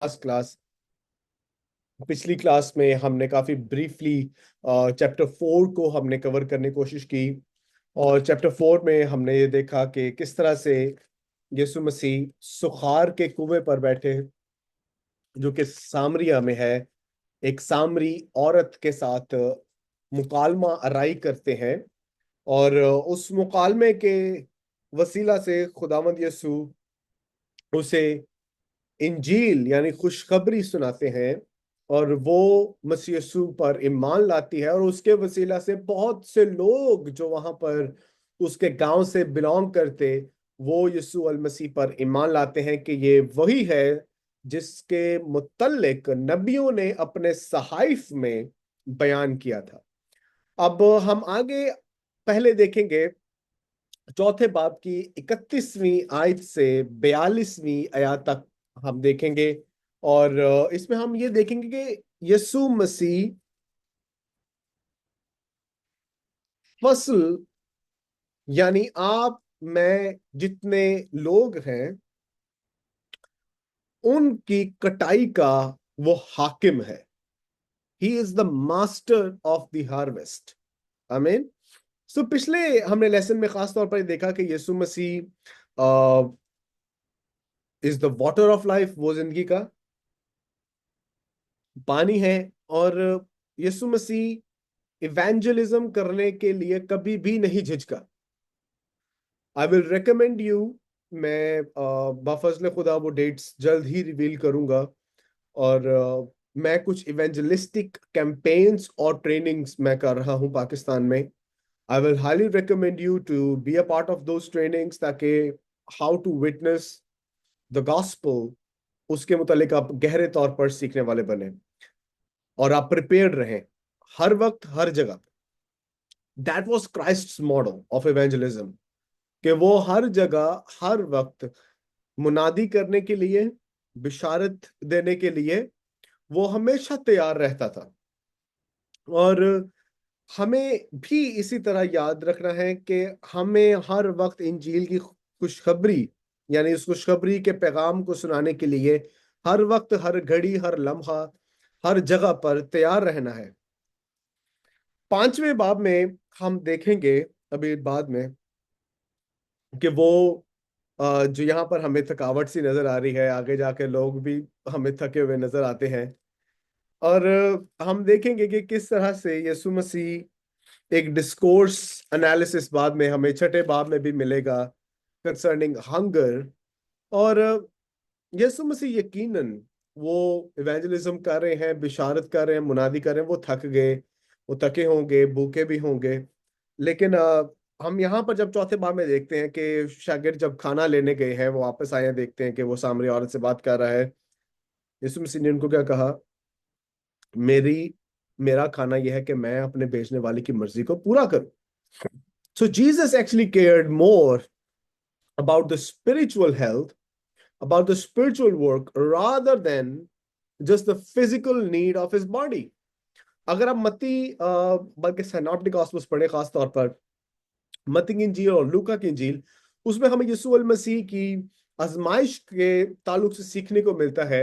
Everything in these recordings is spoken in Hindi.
क्लास पिछली क्लास में हमने काफी ब्रीफली चैप्टर 4 को हमने कवर करने की कोशिश की। और चैप्टर 4 में हमने ये देखा कि किस तरह से यीशु मसीह सुखार के कुएं पर बैठे, जो कि सामरिया में है, एक सामरी औरत के साथ मुकालमा आराई करते हैं। और उस मुकालमे के वसीला से खुदावंद यीशु उसे इंजील यानी खुशखबरी सुनाते हैं, और वो मसीह यीशु पर ईमान लाती है। और उसके वसीला से बहुत से लोग जो वहां पर उसके गांव से बिलोंग करते, वो यीशु अल मसीह पर ईमान लाते हैं कि ये वही है जिसके मुतल्लिक नबियों ने अपने सहाइफ में बयान किया था। अब हम आगे पहले देखेंगे चौथे बाब की 31वीं आयत से 42वीं आयत तक हम देखेंगे। और इसमें हम ये देखेंगे कि यीशु मसीह फसल यानी आप मैं जितने लोग हैं उनकी कटाई का वो हाकिम है। ही is the master of the harvest. आमीन। सो पिछले हमने लेसन में खास तौर पर देखा कि Yeshu Masih is the water of life, वो जिंदगी का पानी है। और यीशु मसीह इवेंजलिज्म करने के लिए कभी भी नहीं झिझका। आई विल रिकमेंड यू, मैं बाफजल खुदा वो डेट्स जल्द ही रिवील करूंगा। और मैं कुछ इवेंजलिस्टिक कैंपेन्स और ट्रेनिंग्स मैं कर रहा हूं पाकिस्तान में। I will highly recommend you to be a part of those trainings, ताकि how to witness the gospel उसके मुतालिक आप गहरे तौर पर सीखने वाले बने और आप प्रिपेयर्ड रहें हर वक्त हर जगह। That was Christ's model of evangelism, कि वो हर जगह हर वक्त मुनादी करने के लिए, बिशारत देने के लिए वो हमेशा तैयार रहता था। और हमें भी इसी तरह याद रखना है कि हमें हर वक्त इंजील की खुशखबरी यानी उस खुशखबरी के पैगाम को सुनाने के लिए हर वक्त हर घड़ी हर लम्हा हर जगह पर तैयार रहना है। 5वें बाब में हम देखेंगे अभी बाद में कि वो जो यहाँ पर हमें थकावट सी नजर आ रही है, आगे जाके लोग भी हमें थके हुए नजर आते हैं। और हम देखेंगे कि किस तरह से यीशु मसीह एक डिस्कोर्स एनालिसिस बाद में हमें छठे बाब में भी मिलेगा कंसर्निंग हंगर। और यीशु मसीह यकीनन वो इवेंजलिज्म कर रहे हैं, बिशारत कर रहे हैं, मुनादी कर रहे हैं, वो थक गए, वो थके होंगे, भूखे भी होंगे। लेकिन हम यहाँ पर जब चौथे बाब में देखते हैं कि शागिर्द जब खाना लेने गए हैं, वो वापस आए हैं, देखते हैं कि वो सामरी औरत से बात कर रहा है। यीशु मसीह ने उनको क्या कहा? मेरी मेरा खाना यह है कि मैं अपने भेजने वाले की मर्जी को पूरा करूं। So Jesus actually cared more about the spiritual health, about the spiritual work, rather than just the physical need of his body. अगर आप मत्ती बल्कि सिनॉप्टिक गॉस्पेल्स पढ़े, खास तौर पर मत्ती की इंजील और लूका की इंजील, उसमें हमें यीशु अल मसीह की आजमाइश के ताल्लुक से सीखने को मिलता है,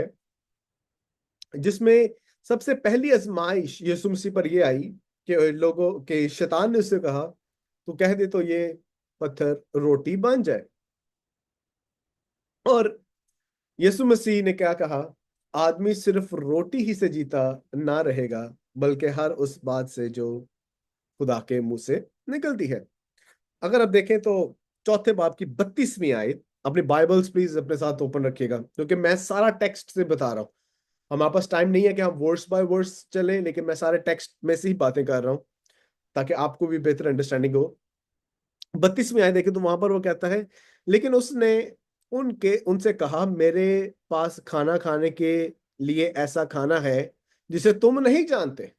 जिसमें सबसे पहली आजमाइश यीशु मसीह पर यह आई कि लोगों के शैतान ने उससे कहा, तो कह दे तो ये पत्थर रोटी बन जाए। और यीशु मसीह ने क्या कहा? आदमी सिर्फ रोटी ही से जीता ना रहेगा, बल्कि हर उस बात से जो खुदा के मुंह से निकलती है। अगर आप देखें तो चौथे बाब की 32वीं आयत, अपने बाइबल्स प्लीज अपने साथ ओपन रखिएगा, क्योंकि मैं सारा टेक्स्ट से बता रहा हूँ। हमारे पास टाइम नहीं है कि हम वर्स बाय वर्स चले, लेकिन मैं सारे टेक्स्ट में से ही बातें कर रहा हूँ ताकि आपको भी बेहतर अंडरस्टैंडिंग हो। 32वीं आयत देखें तो वहां पर वो कहता है, लेकिन उसने उनके उनसे कहा, मेरे पास खाना खाने के लिए ऐसा खाना है जिसे तुम नहीं जानते।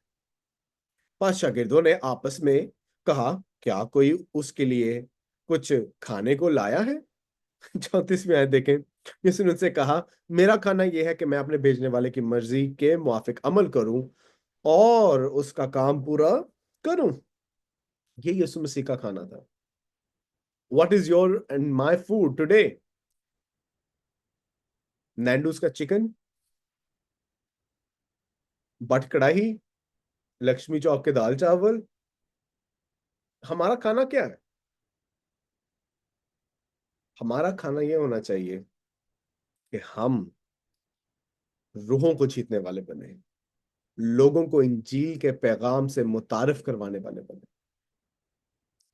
5 शागिर्दों ने आपस में कहा, क्या कोई उसके लिए कुछ खाने को लाया है? 34वीं आयत देखें। यीशु ने उनसे कहा, मेरा खाना यह है कि मैं अपने भेजने वाले की मर्जी के मुआफिक अमल करूं और उसका काम पूरा करूं। ये यीशु मसीह का खाना था। What is your and my food today? Nando's का चिकन, बट कढ़ाई, लक्ष्मी चौक के दाल चावल। हमारा खाना क्या है? हमारा खाना ये होना चाहिए कि हम रूहों को जीतने वाले बने, लोगों को इंजील के पैगाम से मुतारिफ करवाने वाले बने।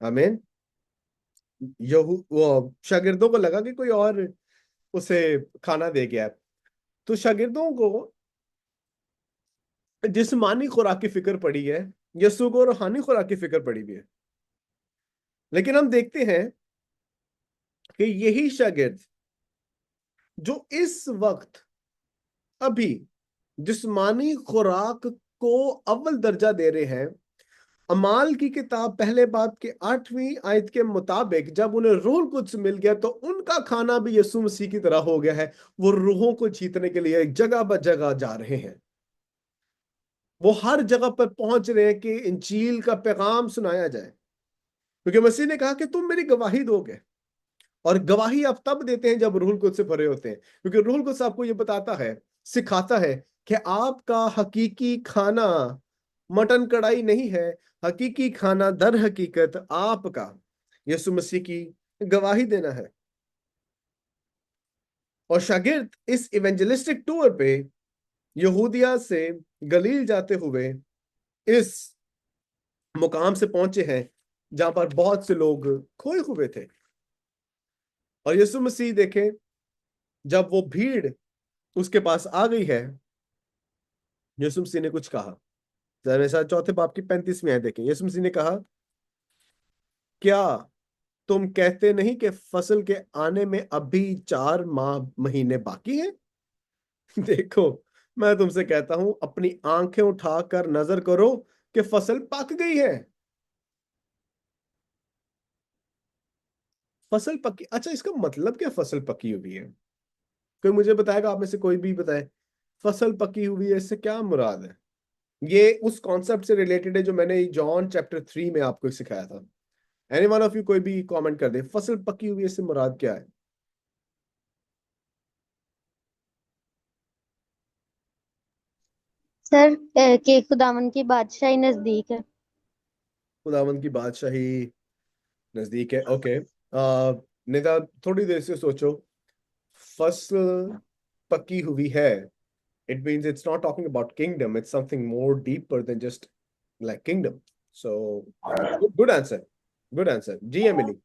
आमीन। यहू वो शागिर्दों को लगा कि कोई और उसे खाना दे गया है। तो शागिर्दों को जिस्मानी खुराक की फिक्र पड़ी है, यीशु को रूहानी खुराक की फिक्र पड़ी हुई है। लेकिन हम देखते हैं कि यही शागिर्द जो इस वक्त अभी जिस्मानी खुराक को अव्वल दर्जा दे रहे हैं, अमाल की किताब पहले बाब के 8वीं आयत के मुताबिक जब उन्हें रूह कुद्स मिल गया तो उनका खाना भी यीशु मसीह की तरह हो गया है। वो रूहों को जीतने के लिए जगह ब जगह जा रहे हैं। वो हर जगह पर पहुंच रहे हैं कि इंजील का पैगाम सुनाया जाए, क्योंकि मसीह ने कहा कि तुम मेरी गवाही दोगे। और गवाही आप तब देते हैं जब रूहुल कुद्स से भरे होते हैं, क्योंकि रूहुल कुद्स आपको ये बताता है, सिखाता है कि आपका हकीकी खाना मटन कढ़ाई नहीं है। हकीकी खाना दर हकीकत आपका यीशु मसीह की गवाही देना है। और शागिर्द इस इवेंजलिस्टिक टूर पे यहूदिया से गलील जाते हुए इस मुकाम से पहुंचे हैं जहां पर बहुत से लोग खोए हुए थे। और यीशु मसीह देखें, जब वो भीड़ उसके पास आ गई है, यीशु मसीह ने कुछ कहा। जरा मेरे साथ चौथे बाब की 35वीं आयत देखें। यीशु मसीह ने कहा, क्या तुम कहते नहीं कि फसल के आने में अभी 4 महीने बाकी हैं? देखो, मैं तुमसे कहता हूं, अपनी आंखें उठाकर नजर करो कि फसल पक गई है। फसल पकी, अच्छा इसका मतलब क्या फसल पकी हुई है? कोई मुझे बताएगा? आप में से कोई भी बताए फसल पकी हुई है, इससे क्या मुराद है? ये उस कॉन्सेप्ट से रिलेटेड है जो मैंने जॉन चैप्टर 3 में आपको सिखाया था। एनी वन ऑफ यू कोई भी कमेंट कर दे, फसल पकी हुई है इससे मुराद क्या है? सर कि खुदावन की बादशाही नजदीक है। खुदावंद की बादशाही नजदीक है। ओके, निदा थोड़ी देर से सोचो। फसल पकी हुई है, it means it's not talking about kingdom, it's something more deeper than just like kingdom. So good answer, good answer ji Emily.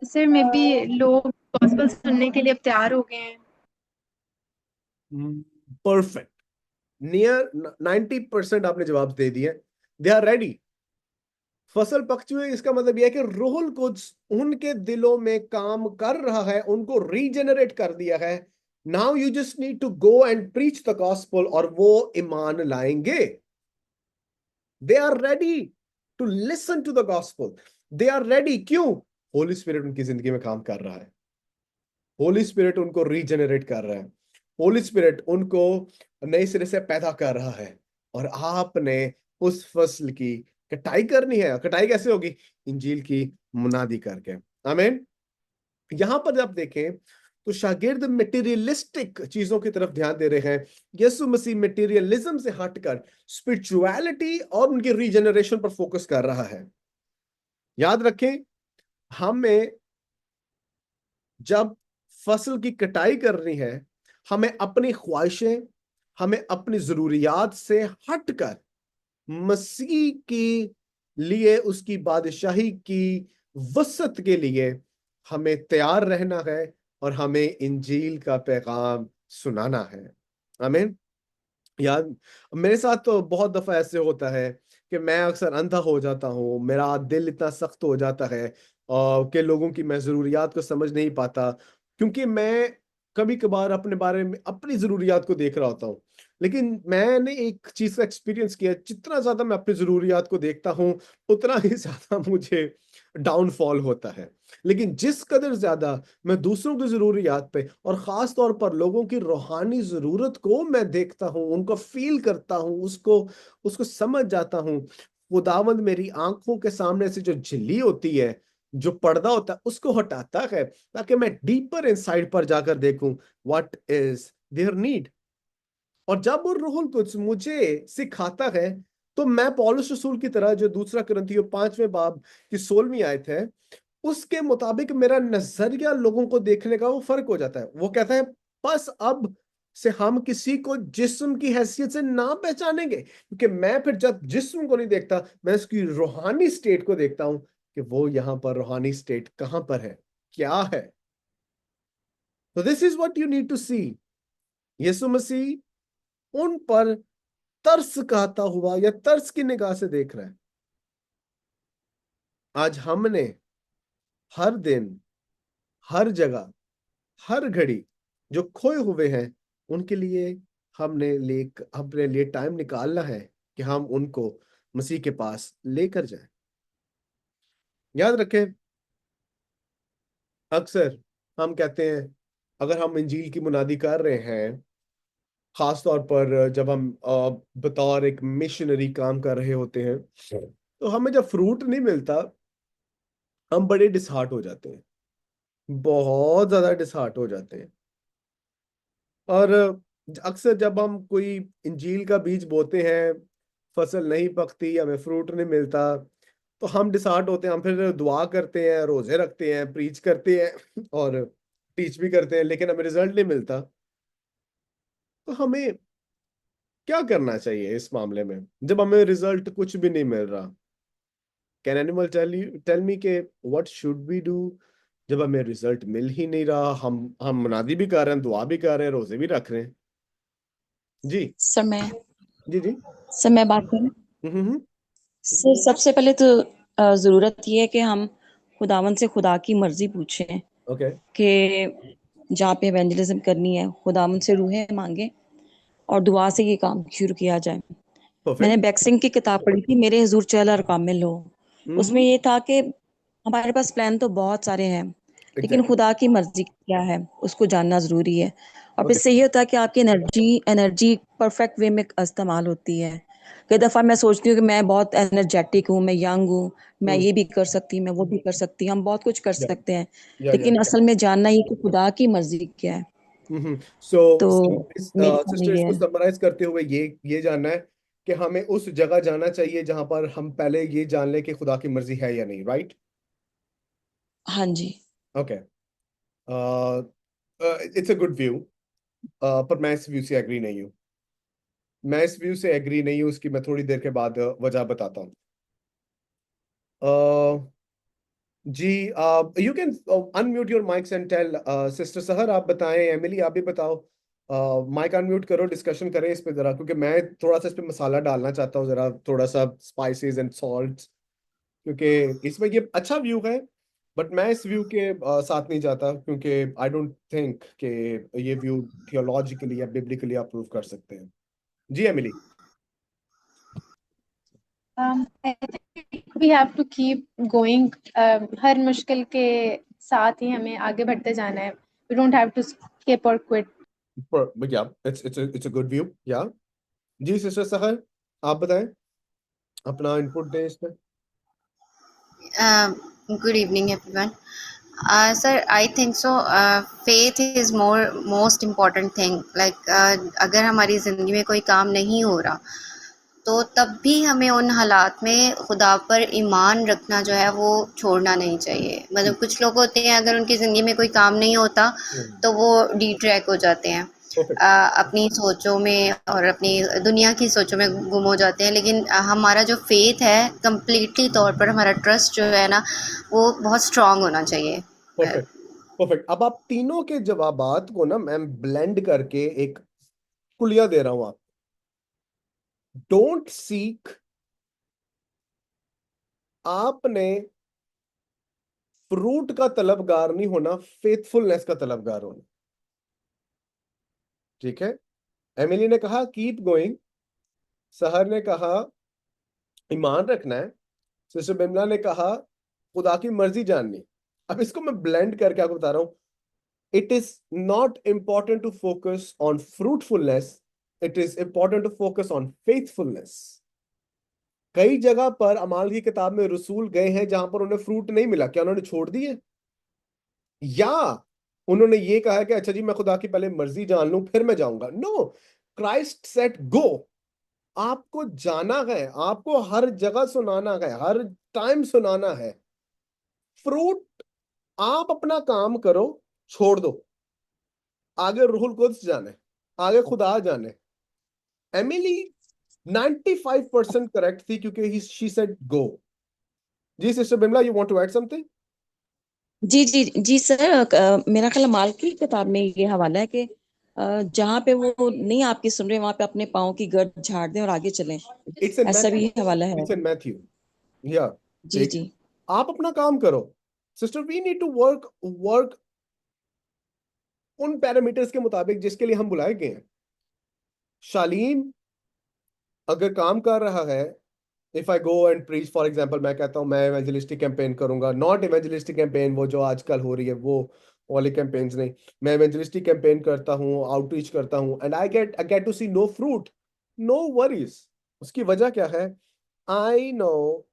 Sir may be लोग गॉस्पेल सुनने के लिए अब तैयार हो गए हैं। परफेक्ट, नियर 90% आपने जवाब दे दिए। They are ready. फसल पक चुकी है, इसका मतलब यह है कि रूहुल कुद्स उनके दिलों में काम कर रहा है, उनको रीजेनरेट कर दिया है। Now you just need to go and preach the gospel, और वो ईमान लाएंगे। They are ready to listen to the gospel. They are ready, क्यों? होली स्पिरिट उनकी जिंदगी में काम कर रहा है। होली स्पिरिट उनको रीजेनरेट कर रहा है। होली स्पिरिट उनको नए सिरे से पैदा कर रहा है। और आपने उस फसल की कटाई करनी है। कटाई कैसे होगी? इंजील की मुनादी करके। आमीन। यहां पर जब देखें तो शागिर्द मटेरियलिस्टिक चीजों की तरफ ध्यान दे रहे हैं। यीशु मसीह मटेरियलिज्म से हटकर स्पिरिचुअलिटी और उनके रीजनरेशन पर फोकस कर रहा है। याद रखें, हमें जब फसल की कटाई करनी है, हमें अपनी ख्वाहिशें, हमें अपनी जरूरियात से हटकर मसीह के लिए, उसकी बादशाही की वसत के लिए हमें तैयार रहना है और हमें इंजील का पैगाम सुनाना है। आमीन। यार, मेरे साथ तो बहुत दफा ऐसे होता है कि मैं अक्सर अंधा हो जाता हूँ, मेरा दिल इतना सख्त हो जाता है कि लोगों की मैं जरूरियात को समझ नहीं पाता, क्योंकि मैं कभी कभार अपने बारे में अपनी जरूरियात को देख रहा होता हूँ। लेकिन मैंने एक चीज का एक्सपीरियंस किया, जितना ज्यादा मैं अपनी जरूरियात को देखता हूँ उतना ही ज्यादा मुझे डाउनफॉल होता है। लेकिन जिस कदर ज्यादा मैं दूसरों की जरूरियात पे और खास तौर पर लोगों की रूहानी जरूरत को मैं देखता हूँ, उनको फील करता हूँ, उसको उसको समझ जाता हूँ, खुदावंद मेरी आंखों के सामने से जो झिल्ली होती है, जो पर्दा होता है, उसको हटाता है, ताकि मैं डीपर इनसाइड पर जाकर देखूं व्हाट इज देयर नीड। और जब वो रूहुल कुद्स मुझे सिखाता है, तो मैं पौलुस रसूल की तरह, जो दूसरा कुरिन्थियों 5वें बाब की 16वीं आयत है, उसके मुताबिक मेरा नजरिया लोगों को देखने का वो फर्क हो जाता है। वो कहता है बस अब से हम किसी को जिस्म की हैसियत से ना पहचानेंगे, क्योंकि मैं फिर जब जिस्म को नहीं देखता, मैं उसकी रूहानी स्टेट को देखता हूं कि वो यहां पर रूहानी स्टेट कहां पर है, क्या है। तो this is what you need to see. Yeshu Masih उन पर तरस कहता हुआ या तरस की निगाह से देख रहा है। आज हमने हर दिन, हर जगह, हर घड़ी जो खोए हुए हैं, उनके लिए अपने लिए टाइम निकालना है कि हम उनको मसीह के पास लेकर जाएं। याद रखें, अक्सर हम कहते हैं, अगर हम इंजील की मुनादी कर रहे हैं, खास तौर पर जब हम बतौर एक मिशनरी काम कर रहे होते हैं, तो हमें जब फ्रूट नहीं मिलता, हम बड़े डिसहार्ट हो जाते हैं, बहुत ज्यादा डिसहार्ट हो जाते हैं। और अक्सर जब हम कोई इंजील का बीज बोते हैं, फसल नहीं पकती, हमें फ्रूट नहीं मिलता, तो हम डिसहार्ट होते हैं। हम फिर दुआ करते हैं, रोजे रखते हैं, प्रीच करते हैं और टीच भी करते हैं, लेकिन हमें रिजल्ट नहीं मिलता। तो हमें क्या करना चाहिए इस मामले में, जब हमें रिजल्ट कुछ भी नहीं मिल रहा? कैन एनिमल टेल मी के व्हाट शुड वी डू जब हमें रिजल्ट मिल ही नहीं रहा? हम मुनादी भी कर रहे हैं, दुआ भी कर रहे हैं, रोजे भी रख रहे हैं। जी सर मैं जी जी। सर मैं बात करूं। हम्म। सर सबसे पहले तो ज़रूरत ये है कि हम खुदावन से खुदा की मर्जी पूछें ओके। कि जहाँ पे एवेंजलिज्म करनी है खुदावन से रूहें मांगे और दुआ से ये काम शुरू किया जाए। मैंने परफेक्ट। बैक्सिंग की किताब पढ़ी थी, मेरे हुजूर चल और कामिल हो। उसमें हम्म। ये था कि हमारे पास प्लान तो बहुत सारे हैं, लेकिन एग्जैक्टली। खुदा की मर्जी क्या है उसको जानना जरूरी है। और फिर ओके। इससे ये होता है कि आपकी एनर्जी एनर्जी परफेक्ट वे में इस्तेमाल होती है। कई दफ़ा मैं सोचती हूँ कि मैं बहुत एनर्जेटिक हूँ, मैं यंग हूँ, मैं हम्म। ये भी कर सकती हूँ, मैं वो भी कर सकती हूँ, हम बहुत कुछ कर या सकते हैं, या लेकिन असल में जानना ये कि खुदा की मर्जी क्या है। सो तो मेरी समझ सिस्टर, ये इसको है। समराइज करते हुए ये जानना है कि हमें उस जगह जाना चाहिए जहां पर हम पहले ये जान लें कि खुदा की मर्जी है या नहीं, राइट? हाँ जी। Okay. It's a good view. पर मैं इस व्यू से एग्री नहीं हूँ। मैं इस व्यू से एग्री नहीं हूँ, उसकी मैं थोड़ी देर के बाद वजह बताता हूँ। जी, you can unmute your mics and tell. Sister Sehar आप बताएं, एमिली आप भी बताओ। माइक अनम्यूट करो, डिस्कशन करें इस पे जरा, क्योंकि मैं थोड़ा सा इस पे मसाला डालना चाहता हूँ, जरा थोड़ा सा स्पाइसेस एंड सॉल्ट, क्योंकि इसमें ये अच्छा व्यू है, बट मैं इस व्यू के साथ नहीं जाता, क्योंकि आई डोंट थिंक कि ये व्यू थियोलॉजिकली या बिब्लिकली अप्रूव कर सकते हैं। जी Emily. I think we have to keep going. हर मुश्किल के साथ ही हमें आगे बढ़ते जाना है. We don't have to skip or quit. या इट्स अ गुड व्यू या। जी सिस्टर सहर आप बताएं, अपना इनपुट दें इस पे। Good evening, everyone. Sir, I think so. Faith is most important thing. Like अगर हमारी ज़िंदगी में कोई काम नहीं हो रहा, तो तब भी हमें उन हालात में खुदा पर ईमान रखना जो है वो छोड़ना नहीं चाहिए। मतलब कुछ लोग होते हैं, अगर उनकी ज़िंदगी में कोई काम नहीं होता तो वो डिट्रैक हो जाते हैं, परफेक्ट। अपनी सोचों में और अपनी दुनिया की सोचों में गुम हो जाते हैं। लेकिन हमारा जो फेथ है, कंप्लीटली तौर पर हमारा ट्रस्ट जो है ना, वो बहुत स्ट्रांग होना चाहिए। परफेक्ट। परफेक्ट। अब आप तीनों के जवाबात को ना मैं ब्लेंड करके एक कुलिया दे रहा हूं आप। डोंट सीक, आपने फ्रूट का तलबगार नहीं होना, फेथफुलनेस का तलबगार होना। ठीक है? एमिली ने कहा कीप गोइंग, सहर ने कहा ईमान रखना है, सिस्टर बिमला ने कहा खुदा की मर्जी जाननी। अब इसको मैं ब्लेंड करके आपको बता रहा हूं। It is not important to focus on fruitfulness, it is important to focus on faithfulness. कई जगह पर अमाल की किताब में रसूल गए हैं जहां पर उन्हें फ्रूट नहीं मिला, क्या उन्होंने छोड़ दिए? या उन्होंने ये कहा कि अच्छा जी मैं खुदा की पहले मर्जी जान लूं फिर मैं जाऊंगा? नो। क्राइस्ट सेट गो, आपको जाना है, आपको हर जगह सुनाना है, हर टाइम सुनाना है। फ्रूट, आप अपना काम करो, छोड़ दो, आगे रूहुल कुद्स जाने, आगे खुदा जाने। एमिली 95% करेक्ट थी क्योंकि शी सेड गो। जी sister Bimla, you want to add something? जी जी जी सर, मेरा ख्याल माल की किताब में ये हवाला है कि जहाँ पे वो नहीं आपकी सुन रहे वहां पे अपने पाँव की गर्द झाड़ दें और आगे चलें, इट्स इन ऐसा मैथ्यू, भी हवाला है। इट्स इन मैथ्यू, या जी ठीक। जी आप अपना काम करो sister, we need to work work उन पैरामीटर्स के मुताबिक जिसके लिए हम बुलाए गए हैं। शालीन अगर काम कर रहा है, if I go and preach for example, मैं कहता हूँ मैं इवेंजलिस्टिक कैंपेन करूंगा, नॉट इवेंजलिस्टिक कैंपेन वो जो आजकल हो रही है वो वाली कैंपेन्स नहीं, मैं इवेंजलिस्टिक कैंपेन करता हूँ, आउटरीच करता हूँ, and I get to see no fruit, no worries. उसकी वजह क्या है? आई नो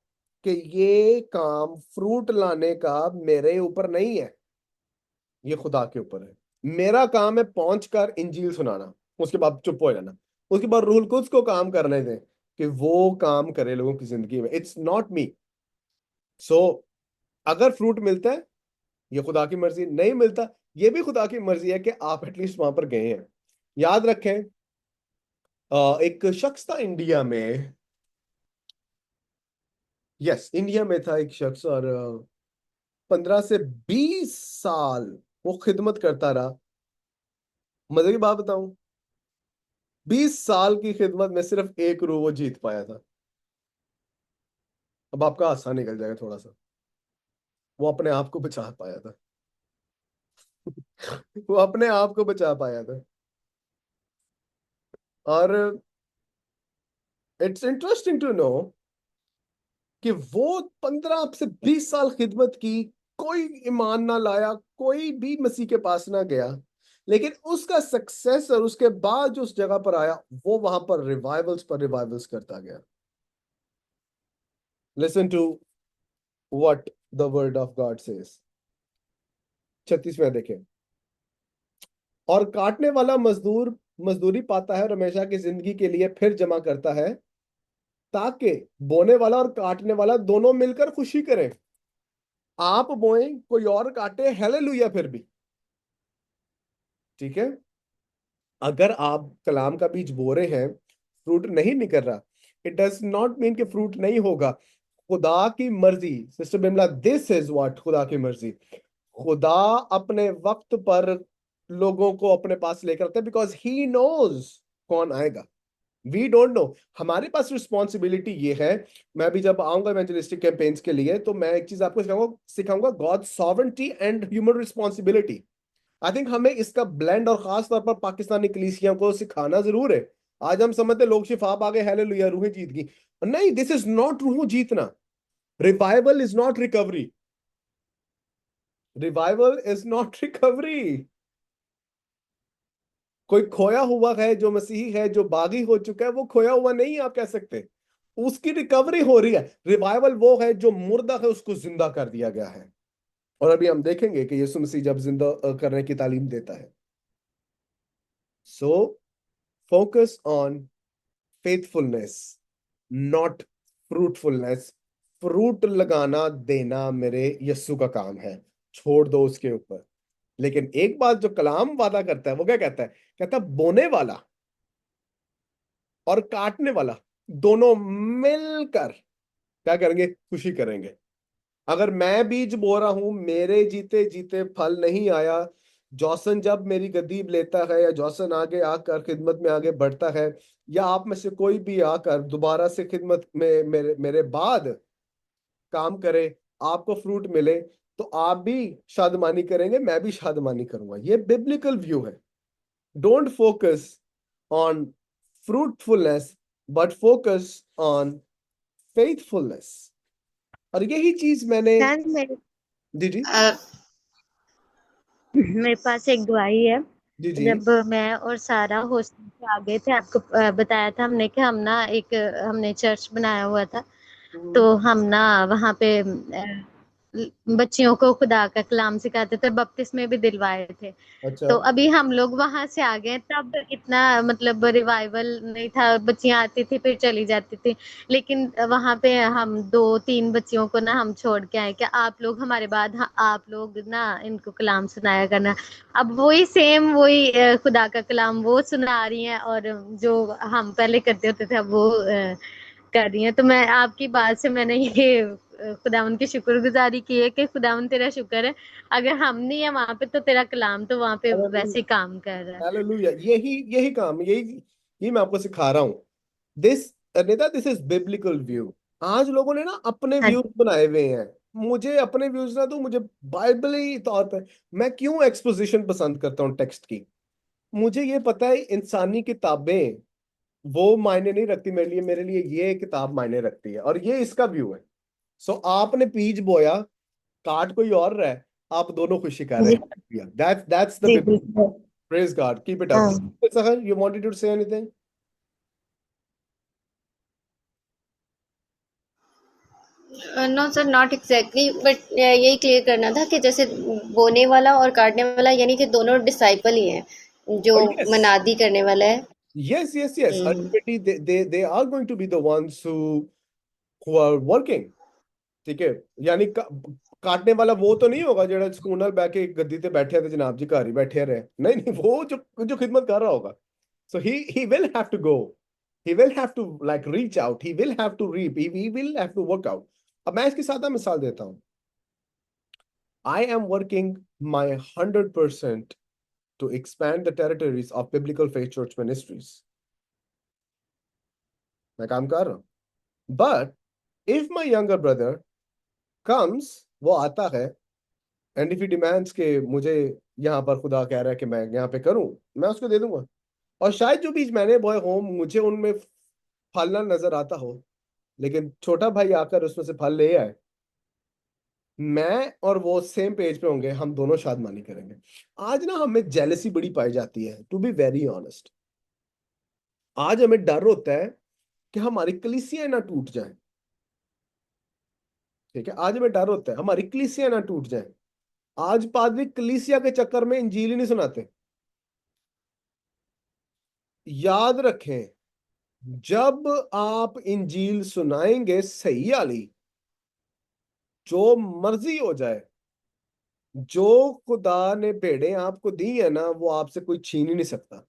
कि ये काम फ्रूट लाने का मेरे ऊपर नहीं है, ये खुदा के ऊपर है। मेरा काम है पहुंचकर इंजील सुनाना, उसके बाद चुप हो जाना, उसके बाद रूहुल कुद्स को काम करने दें कि वो काम करे लोगों की जिंदगी में। It's not me. सो अगर फ्रूट मिलता है, ये खुदा की मर्जी, नहीं मिलता, ये भी खुदा की मर्जी है कि आप एटलीस्ट वहां पर गए हैं। याद रखें, एक शख्स था इंडिया में, यस इंडिया में था एक शख्स, और 15 से 20 साल वो खिदमत करता रहा। मजे की बात बताऊं, 20 साल की खिदमत में सिर्फ एक रूह वो जीत पाया था। अब आपका हादसा निकल जाएगा थोड़ा सा, वो अपने आप को बचा पाया था। वो अपने आप को बचा पाया था। और इट्स इंटरेस्टिंग टू नो कि वो 15 से 20 साल खिदमत की, कोई ईमान ना लाया, कोई भी मसीह के पास ना गया, लेकिन उसका सक्सेस और उसके बाद जो उस जगह पर आया, वो वहां पर रिवाइवल्स करता गया। Listen to what the word of God says. 36वें देखें। और काटने वाला मजदूर मजदूरी पाता है और हमेशा की जिंदगी के लिए फिर जमा करता है, ताकि बोने वाला और काटने वाला दोनों मिलकर खुशी करें। आप बोएं, कोई और काटे, हालेलुया फिर भी। ठीक है, अगर आप कलाम का बीज बो रहे हैं, फ्रूट नहीं निकल रहा, इट डज नॉट मीन कि फ्रूट नहीं होगा। खुदा की मर्जी, sister Bimla, this is what खुदा की मर्जी। खुदा अपने वक्त पर लोगों को अपने पास लेकर आते हैं, बिकॉज ही नोज कौन आएगा। We don't know. हमारे पास रिस्पॉन्सिबिलिटी ये है। मैं भी जब आऊंगा इवेंजलिस्टिक कैंपेन्स के लिए, तो मैं एक चीज आपको सिखाऊंगा सिखाऊंगा, God sovereignty and human responsibility. I think हमें इसका ब्लेंड और खास तौर पर पाकिस्तानी कलीसिया को सिखाना जरूर है। आज हम समझते लोग शिफा पा गए, हालेलुया रूहें जीत गई। नहीं, दिस इज नॉट रूह जीतना। Revival is not recovery. Revival is not recovery. कोई खोया हुआ है जो मसीही है, जो बागी हो चुका है, वो खोया हुआ नहीं आप कह सकते, उसकी रिकवरी हो रही है। रिवाइवल वो है जो मुर्दा है उसको जिंदा कर दिया गया है। और अभी हम देखेंगे कि यीशु मसीह जब जिंदा करने की तालीम देता है। So focus on faithfulness, not fruitfulness. Fruit लगाना देना मेरे यस्सु का काम है, छोड़ दो उसके ऊपर। लेकिन एक बात जो कलाम वादा करता है, वो क्या कहता है? कहता है बोने वाला और काटने वाला दोनों मिलकर क्या करेंगे? खुशी करेंगे। अगर मैं बीज बो रहा हूं, मेरे जीते जीते फल नहीं आया, जॉसन जब मेरी गद्दी लेता है, या जॉसन आगे आकर खिदमत में आगे बढ़ता है, या आप में से कोई भी आकर दोबारा से खिदमत में मेरे मेरे बाद काम करे, आपको फ्रूट मिले, तो आप भी शादमानी करेंगे, मैं भी शादमानी करूंगा। ये बिब्लिकल व्यू है। Don't focus on fruitfulness, but focus on faithfulness. और यही चीज मैंने, सर मेरे जी जी अ, मेरे पास एक गवाही है। जी जी जब मैं और सारा हॉस्टल से आ गए थे, आपको बताया था हमने कि हम ना एक हमने चर्च बनाया हुआ था। तो हम ना वहाँ पे बच्चियों को खुदा का कलाम सिखाते थे, बपतिस्मे भी दिलवाए थे। अच्छा। तो अभी हम लोग वहां से आ गए, तब इतना मतलब रिवाइवल नहीं था, बच्चियां आती थी फिर चली जाती थी। लेकिन वहां पे हम 2-3 बच्चियों को ना हम छोड़ के आए कि आप लोग हमारे बाद, हाँ, आप लोग ना इनको कलाम सुनाया करना। अब वही सेम, वही खुदा का कलाम वो सुना रही हैं, और जो हम पहले करते होते थे अब वो कर रही हैं। तो मैं आपकी बात से मैंने ये खुदावन की शुक्रगुजारी की है कि खुदावन तेरा शुक्र है, अगर हम नहीं है वहां पे तो तेरा कलाम तो वहां पे वैसे ही काम कर रहा है। हालेलुया। यही यही काम, यही मैं आपको सिखा रहा हूँ। दिस, नेता, दिस इज बिब्लिकल व्यू। आज लोगों ने ना अपने हाँ व्यूज बनाए हुए हैं। मुझे अपने व्यूज ना, तो मुझे बाइबली तौर पे मैं क्यों एक्सपोजिशन पसंद करता हूँ टेक्स्ट की। मुझे ये पता है इंसानी किताबें वो मायने नहीं रखती मेरे लिए, ये किताब मायने रखती है, और ये इसका व्यू है। सो आपने बीज बोया, काट कोई और रहा है, आप दोनों खुशी कर रहे जी। हैं। That's the जी biblical. बिल्कुल। Praise God. Keep it up. हाँ। Sahar, you wanted to say anything? No sir, not exactly, but यही क्लियर करना था कि जैसे बोने वाला और काटने वाला यानी कि दोनों डिसाइपल ही हैं, जो Oh, yes. मनादी करने वाला है। Yes. Hmm. Ultimately, they are going to be the ones who are working. ठीक है। यानी काटने वाला वो तो नहीं होगा जो ਸਕੂਨ ਨਾਲ बैठ के गद्दी ते बैठे थे जनाब जी घर ही बैठे रहे। नहीं नहीं, वो जो खिदमत कर रहा होगा। So he will have to go. He will have to like reach out. He will have to reap. He will have to work out. अब मैं इसकी सादा मिसाल देता हूँ। I am working my 100% to expand the territories of Biblical Faith Church Ministries. मैं काम कर रहा हूँ। But if my younger brother comes, वो आता है, and if he demands कि मुझे यहाँ पर खुदा कह रहा है कि मैं यहाँ पे करूँ, मैं उसको दे दूंगा। और शायद जो बीज मैंने बोए हों मुझे उनमें फल ना नजर आता हो, लेकिन छोटा भाई आकर उसमें से फल ले आए, मैं और वो सेम पेज पे होंगे, हम दोनों शादमानी करेंगे। आज ना हमें जेलसी बड़ी पाई जाती है, टू बी वेरी ऑनेस्ट। आज हमें डर होता है कि हमारी कलीसियां ना टूट जाएं। ठीक है, आज हमें डर होता है हमारी कलीसियां ना टूट जाएं। आज पादरी कलीसिया के चक्कर में इंजील ही नहीं सुनाते। याद रखें, जब आप इंजील सुनाएंगे सही वाली, जो मर्जी हो जाए, जो खुदा ने भेड़ें आपको दी है ना, वो आपसे कोई छीन ही नहीं सकता।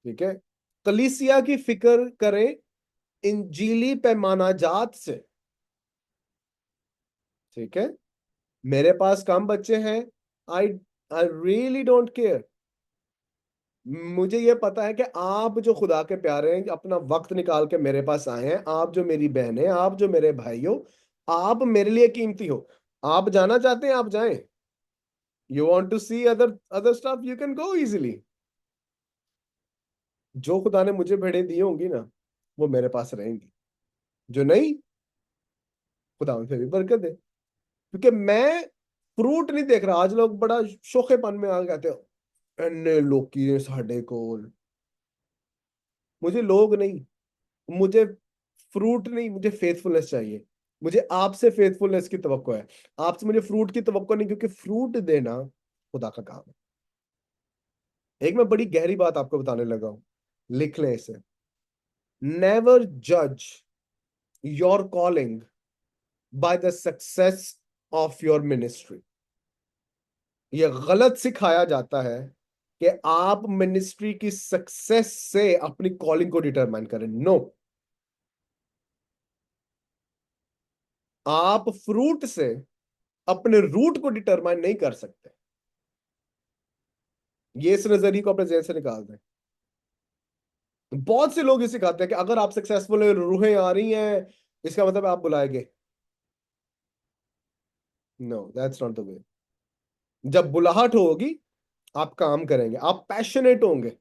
ठीक है, कलीसिया की फिक्र करें इंजीली पैमाना जात से। ठीक है, मेरे पास कम बच्चे हैं, आई आई रियली डोंट केयर। मुझे ये पता है कि आप जो खुदा के प्यारे हैं, अपना वक्त निकाल के मेरे पास आए हैं, आप जो मेरी बहन है, आप जो मेरे भाई हो, आप मेरे लिए कीमती हो। आप जाना चाहते हैं, आप जाएं। You want to see other other stuff, you can go easily. जो खुदा ने मुझे भेड़ें दी होंगी ना, वो मेरे पास रहेंगी। जो नहीं, खुदा उनसे भी बरकत दे। क्योंकि मैं फ्रूट नहीं देख रहा। आज लोग बड़ा शोखेपन में आ कहते हो इन्ने लोकी ने साडे कोल। मुझे लोग नहीं, मुझे फ्रूट नहीं, मुझे फेथफुलनेस चाहिए। मुझे आपसे फेथफुलनेस की तवक्को है, आपसे मुझे फ्रूट की तवक्को नहीं, क्योंकि फ्रूट देना खुदा का काम है। एक मैं बड़ी गहरी बात आपको बताने लगा हूं, लिख लें इसे। नेवर जज your calling by the success of your ministry. ये गलत सिखाया जाता है कि आप मिनिस्ट्री की सक्सेस से अपनी कॉलिंग को डिटरमाइन करें। नो, आप फ्रूट से अपने रूट को डिटरमाइन नहीं कर सकते। ये इस नजरिए को अपने जहन से निकाल दें। बहुत से लोग ये सिखाते हैं कि अगर आप सक्सेसफुल है, रूहें आ रही हैं, इसका मतलब आप बुलाएंगे। No, that's not the way. जब बुलाहट होगी, आप काम करेंगे, आप पैशनेट होंगे।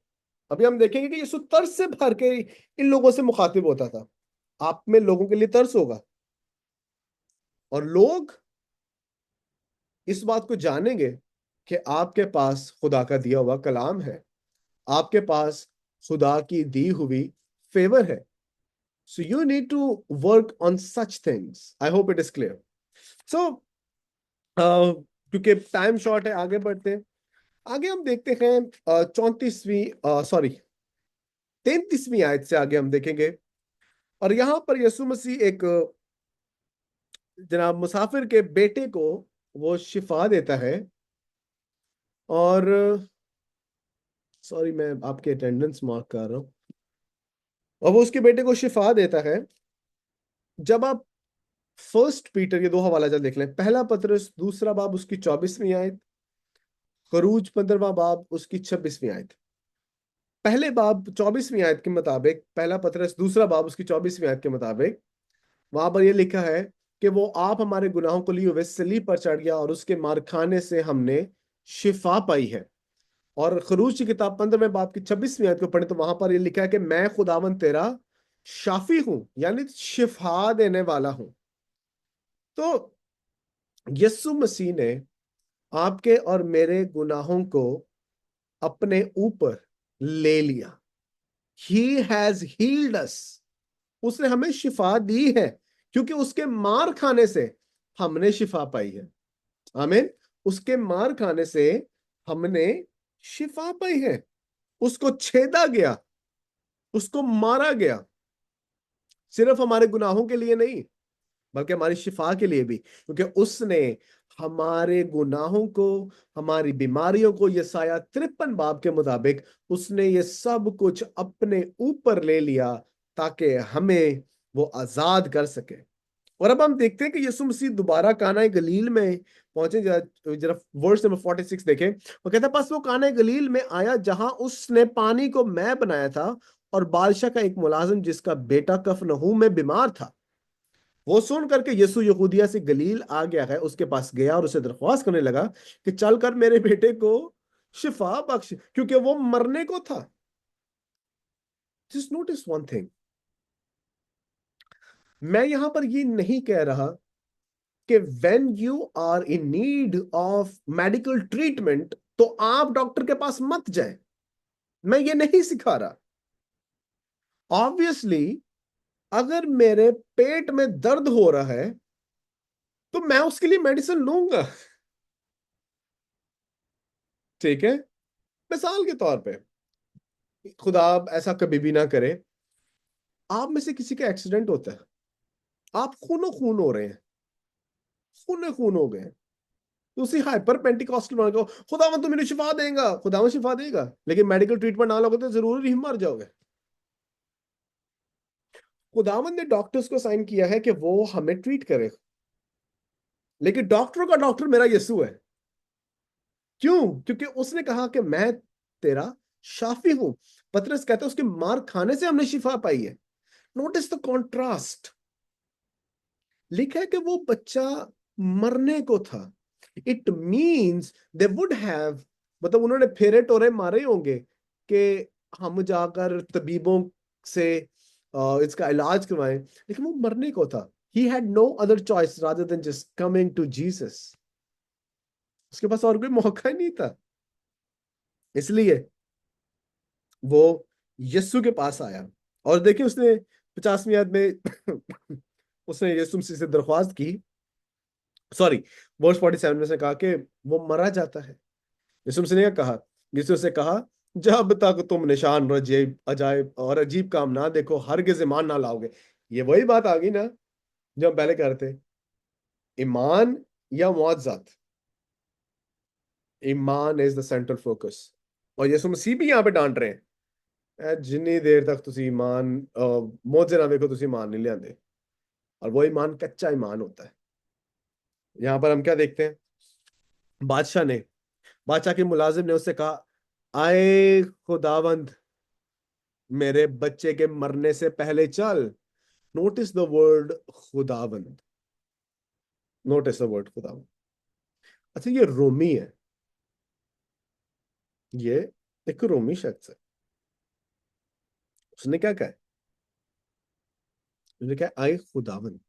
अभी हम देखेंगे कि यीशु तरस से भर के इन लोगों से मुखातिब होता था। आप में लोगों के लिए तरस होगा, और लोग इस बात को जानेंगे कि आपके पास खुदा का दिया हुआ कलाम है, आपके पास खुदा की दी हुई फेवर है। So you need to work on such things. I hope it is clear. So क्योंकि टाइम शॉर्ट है, आगे बढ़ते हैं। आगे हम देखते हैं 33वीं आयत से आगे हम देखेंगे। और यहां पर यीशु मसीह एक जनाब मुसाफिर के बेटे को वो शिफा देता है। और सॉरी, मैं आपके अटेंडेंस मार्क कर रहा हूं। और वो उसके बेटे को शिफा देता है। जब आप फर्स्ट पीटर, ये दो हवाला जात देख लें, पहला पतरस 2 बाब उसकी 24वीं आयत, खरूज 15वां बाब उसकी 26वीं आयत। पहले बाब 24वीं आयत के मुताबिक, पहला पतरस 2 बाब उसकी 24वीं आयत के मुताबिक वहां पर यह लिखा है कि वो आप हमारे गुनाहों को लिए हुए सलीब पर चढ़ गया और उसके मार खाने से हमने शिफा पाई है। और खरूज की किताब 15वें बाब की 26वीं आयत को पढ़े तो वहां पर यह लिखा है कि मैं खुदावन तेरा शाफी हूं, यानी शिफा देने वाला हूं। तो यीशु मसीह ने आपके और मेरे गुनाहों को अपने ऊपर ले लिया। He has healed us. उसने हमें शिफा दी है, क्योंकि उसके मार खाने से हमने शिफा पाई है। आमीन। उसके मार खाने से हमने शिफा पाई है। उसको छेदा गया, उसको मारा गया, सिर्फ हमारे गुनाहों के लिए नहीं बल्कि हमारी शिफा के लिए भी, क्योंकि उसने हमारे गुनाहों को, हमारी बीमारियों को, यसाया 53 बाब के मुताबिक उसने ये सब कुछ अपने ऊपर ले लिया ताकि हमें वो आजाद कर सके। और अब हम देखते हैं कि यीशु मसीह दोबारा काना गलील में पहुंचे। जरा वर्स नंबर 46 देखें। वो कहता है, बस वो काना गलील में आया जहां उसने पानी को मैं बनाया था, और बादशाह का एक मुलाजिम जिसका बेटा कफरनहूम में बीमार था, वो सुन करके यीशु यहूदिया से गलील आ गया है, उसके पास गया और उसे दरख्वास्त करने लगा कि चलकर मेरे बेटे को शिफा बख्श, क्योंकि वो मरने को था। जस्ट नोटिस वन थिंग, मैं यहां पर ये नहीं कह रहा कि when you are in need of medical treatment तो आप डॉक्टर के पास मत जाएं। मैं ये नहीं सिखा रहा। ऑब्वियसली अगर मेरे पेट में दर्द हो रहा है तो मैं उसके लिए मेडिसिन लूंगा, ठीक है। मिसाल के तौर पे, खुदा ऐसा कभी भी ना करे, आप में से किसी का एक्सीडेंट होता है, आप खूनो खून हो रहे हैं, खूने खून हो गए, तो उसी हाइपर पेंटिकॉस्टल मान को खुदावन तो मुझे शिफा देगा, खुदावन शिफा देगा, लेकिन मेडिकल ट्रीटमेंट ना लोगे तो जरूर ही मर जाओगे। खुदावन ने डॉक्टर्स को साइन किया है कि वो हमें ट्रीट करे, लेकिन डॉक्टरों का डॉक्टर मेरा यीशु है। क्यों? क्योंकि उसने कहा कि मैं तेरा शाफी हूं। पतरस कहता है उसके मार खाने से हमने शिफा पाई है। Notice the contrast. लिखा है कि वो बच्चा मरने को था। It means they would have, मतलब उन्होंने फेरे टोरे मारे होंगे कि हम जाकर तबीबों से इसका इलाज करवाएं, लेकिन वो मरने को था। He had no other choice rather than just coming to Jesus. उसके पास और कोई मौका ही नहीं था, इसलिए वो यीशु के पास आया। और देखिए उसने 50वीं आयत में उसने यीशु मसीह से दरख्वास्त की, सॉरी वर्स 47 में से कहा कि वो मरा जाता है। यीशु मसीह ने कहा, यीशु से कहा, जब तक तुम निशान अजीब अजायब और अजीब काम ना देखो हरगिज़ ईमान ना लाओगे। ये वही बात आ गई ना जो हम पहले करते, ईमान या मुआज़त। ईमान इज द सेंट्रल फोकस। और यीशु मसीह भी यहाँ पे डांट रहे हैं, जिन्नी देर तक तुसी ईमान मौजे ना देखो तुसी ईमान नहीं लियाते। और वो ईमान कच्चा ईमान होता है। यहाँ पर हम क्या देखते हैं, बादशाह के मुलाजिम ने उससे कहा, आए खुदावंद, मेरे बच्चे के मरने से पहले चल। नोटिस द वर्ड खुदावंद, नोटिस द वर्ड खुदावंद। अच्छा, ये रोमी है, ये एक रोमी शख्स है। उसने क्या कहा? उसने कहा, आए खुदावंद।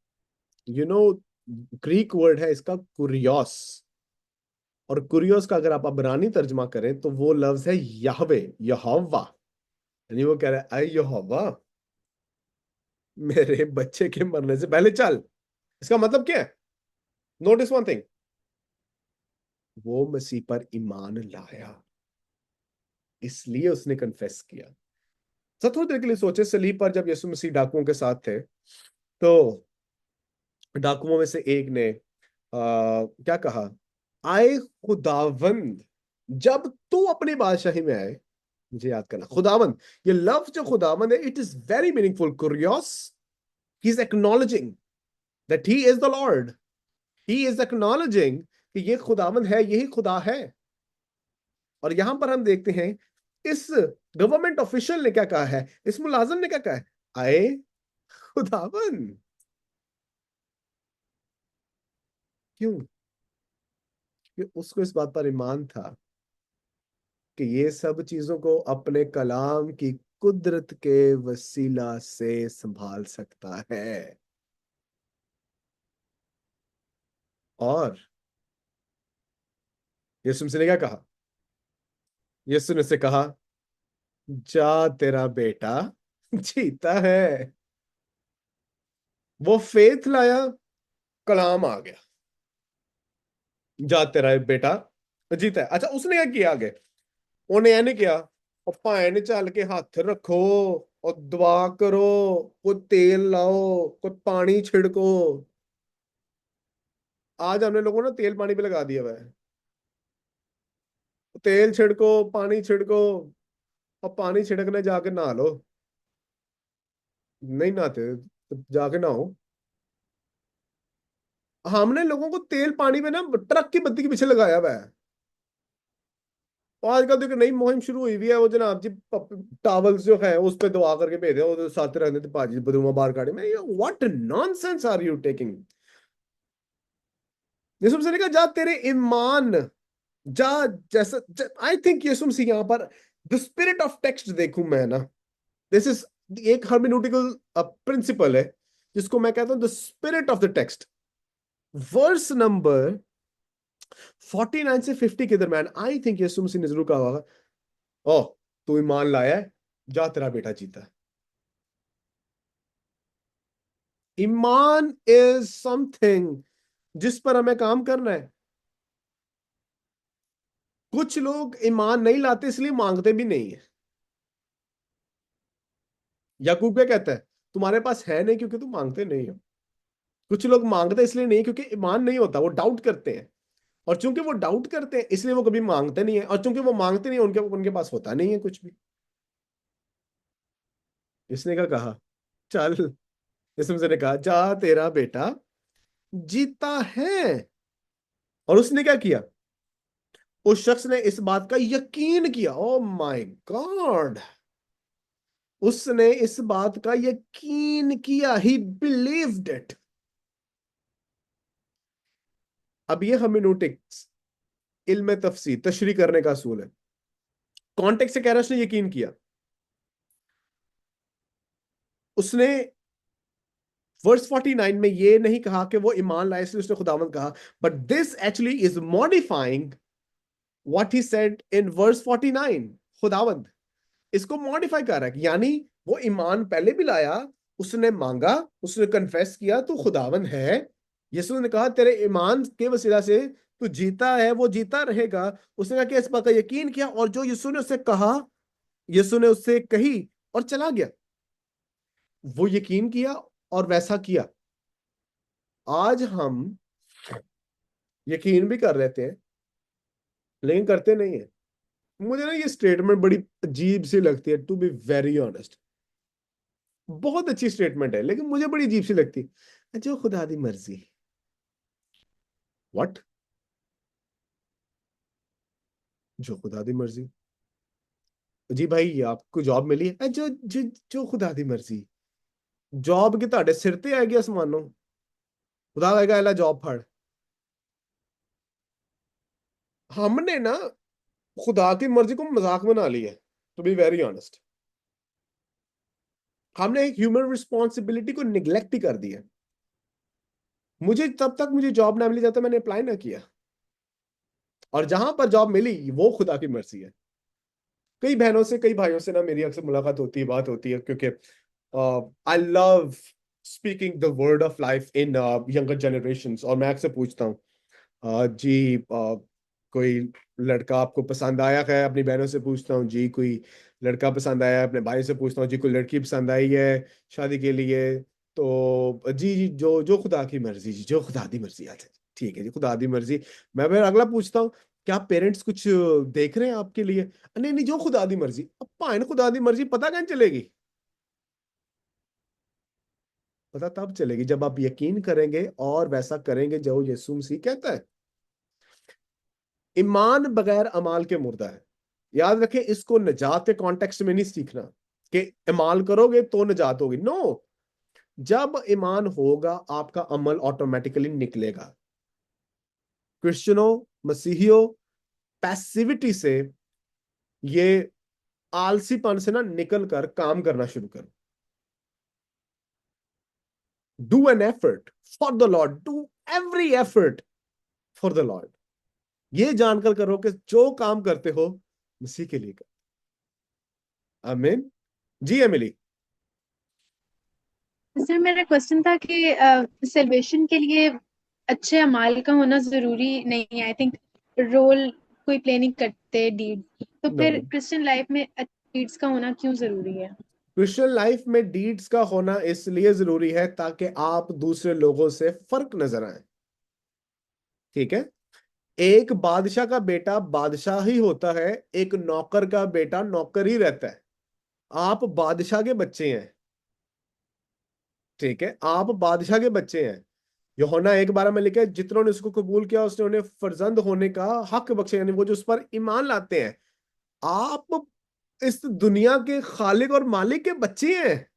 यू नो ग्रीक वर्ड है इसका कुरियोस, और कुरियोस का अगर आप अबरानी तर्जमा करें तो वो लफ्ज है याहवे, यहोवा। यानी वो कह रहा है, आए यहोवा, मेरे बच्चे के मरने से पहले चल। इसका मतलब क्या है? नोटिस वन थिंग, वो मसीह पर ईमान लाया, इसलिए उसने कन्फेस किया। सर थोड़ी देर के लिए सोचे, सलीब पर जब यीशु मसीह डाकुओं के साथ थे, तो डाकुओं में से एक ने क्या कहा? आए खुदावंद, जब तू अपनी बादशाही में आए। मुझे याद करना, खुदावंद, ये लफ्ज जो खुदावंद है, it is very meaningful. Kyrios, he is acknowledging that he is the lord. He is acknowledging कि ये खुदावंद है, यही खुदा है। और यहां पर हम देखते हैं इस गवर्नमेंट ऑफिशियल ने क्या कहा है, इस मुलाजिम ने क्या कहा है? आए खुदावंद। क्यों? कि उसको इस बात पर ईमान था कि ये सब चीजों को अपने कलाम की कुदरत के वसीला से संभाल सकता है। और यीशु मसीह ने क्या कहा? यीशु ने से कहा, जा तेरा बेटा जीता है। वो फेथ लाया, कलाम आ गया, जा तेरा बेटा जीता है। अच्छा, उसने क्या किया आगे? उन्हें ऐ नहीं किया और भाएं चल के हाथ रखो और दुआ करो, कोई तेल लाओ, कोई पानी छिड़को। आज हमने लोगों ने तेल पानी पे लगा दिया हुआ है। तेल छिड़को, पानी छिड़को, और पानी छिड़कने जाके नहा लो। नहीं नहाते तो जाके नहाओ। हमने लोगों को तेल पानी पे ना ट्रक की बत्ती के पीछे लगाया हुआ है। और आजकल देखो नई मुहिम शुरू हुई हुई है, वो जनाब जी टावल्स जो है उस पे दुआ करके भेज दे, वो साथ रख देते पाजी बदुमा बाहर काटे में। What nonsense are you taking? Yeshu Masih ने कहा, जा तेरे ईमान, जा। जैसा आई थिंक यीशु मसीह यहाँ पर द स्पिरिट ऑफ टेक्स्ट देखूं मैं ना, दिस इज एक हर्मेनूटिकल प्रिंसिपल है जिसको मैं कहता हूं the spirit of the text. Verse number 49 से 50 के दरम्यान आई थिंक यीशु मसीह ने जरूर कहा होगा, ओ तू ईमान लाया है, जा तेरा बेटा जीता है। ईमान इज समथिंग जिस पर हमें काम करना है। कुछ लोग ईमान नहीं लाते इसलिए मांगते भी नहीं है। याकूब क्या कहता है? तुम्हारे पास है नहीं क्योंकि तुम मांगते नहीं हो। कुछ लोग मांगते इसलिए नहीं क्योंकि ईमान नहीं होता, वो डाउट करते हैं। और चूंकि वो डाउट करते हैं इसलिए वो कभी मांगते नहीं है, और चूंकि वो मांगते नहीं है उनके उनके पास होता नहीं है कुछ भी। इसने क्या कहा? चल, इसमें ने कहा, जा तेरा बेटा जीता है। और उसने क्या किया? उस शख्स ने इस बात का यकीन किया। ओ माय गॉड, उसने इस बात का यकीन किया। ही बिलीव्ड इट। अब ये हर्मेनूटिक्स, इल्म तफसीर, तशरीह करने का असूल है। कॉन्टेक्स्ट से कह रहा है उसने यकीन किया। उसने वर्स 49 में ये नहीं कहा कि वो ईमान लाए इसलिए उसने खुदावंद कहा, but this actually is modifying what he said in verse 49। खुदावंद इसको मॉडिफाई कर रहा है, यानी वो ईमान पहले भी लाया, उसने मांगा, उसने कन्फेस किया तो खुदावंद है। यीशु ने कहा तेरे ईमान के वसीला से तू जीता है, वो जीता रहेगा। उसने कहा कि इस बात का यकीन किया, और जो यीशु ने उससे कहा, यीशु ने उससे कही और चला गया। वो यकीन किया और वैसा किया। आज हम यकीन भी कर लेते हैं लेकिन करते नहीं है। मुझे ना ये स्टेटमेंट बड़ी अजीब सी लगती है, टू बी वेरी ऑनेस्ट। बहुत अच्छी स्टेटमेंट है लेकिन मुझे बड़ी अजीब सी लगती है, जो खुदा दी मर्जी। व्हाट? जो खुदा दी मर्जी? जी भाई आपको जॉब मिली है, जो जो जो खुदा दी मर्जी। जॉब के ਤੁਹਾਡੇ सिर ते आएगी आसमानों, खुदा आएगा एला जॉब फड़। हमने ना खुदा की मर्जी को मजाक बना लिया है, टू बी वेरी ऑनेस्ट। हमने एक ह्यूमन रिस्पॉन्सिबिलिटी को निग्लेक्ट ही कर दिया। मुझे तब तक मुझे जॉब ना मिली जब तक मैंने अप्लाई ना किया, और जहां पर जॉब मिली वो खुदा की मर्जी है। कई बहनों से, कई भाइयों से ना मेरी अक्सर मुलाकात होती है, बात होती है, क्योंकि I love speaking the word of life in younger generations. और मैं अक्सर पूछता हूँ जी, कोई लड़का आपको पसंद आया है? अपनी बहनों से पूछता हूँ जी, कोई लड़का पसंद आया है? अपने भाई से पूछता हूँ जी, कोई लड़की पसंद आई है शादी के लिए? तो जी जी, जो जो खुदा की मर्जी जी, जो खुदा दी मर्जी। अच्छा ठीक है जी, खुदा दी मर्जी। मैं फिर अगला पूछता हूँ, क्या पेरेंट्स कुछ देख रहे हैं आपके लिए? नहीं नहीं, जो खुदा दी मर्जी। अब भाई खुदा दी मर्जी पता कहाँ चलेगी? पता तब चलेगी जब आप यकीन करेंगे और वैसा करेंगे जो यीशु मसीह कहता है। ईमान बगैर अमाल के मुर्दा है। याद रखें, इसको निजात के कॉन्टेक्स्ट में नहीं सीखना कि अमाल करोगे तो निजात होगी। नो, जब ईमान होगा आपका अमल ऑटोमेटिकली निकलेगा। क्रिश्चियनों, मसीहियों, पैसिविटी से, ये आलसीपन से ना निकल कर काम करना शुरू करो। Do an effort for the Lord, do every effort for the Lord. ये जानकर करो कि जो काम करते हो मसीह के लिए करो। आमीन। जी एमिली। सर मेरा क्वेश्चन था कि सेल्वेशन के लिए अच्छे अमाल का होना जरूरी नहीं है। आई थिंक रोल कोई प्ले नहीं करते डीड, तो नो, फिर क्रिश्चियन लाइफ में अच्छे डीड्स का होना क्यों जरूरी है? क्रिश्चियन लाइफ में डीड्स का होना इसलिए जरूरी है ताकि आप दूसरे लोगों से फर्क नजर आए। ठीक है? एक बादशाह का बेटा बादशाह ही होता है, एक नौकर का बेटा नौकर ही रहता है। आप बादशाह के बच्चे हैं। ठीक है, आप बादशाह के बच्चे हैं। यूहन्ना 1:12 में लिखा है, जितनों ने उसको कबूल किया उसने उन्हें फर्जंद होने का हक बख्शा, यानी वो जो उस पर ईमान लाते हैं। आप इस दुनिया के खालिक और मालिक के बच्चे हैं।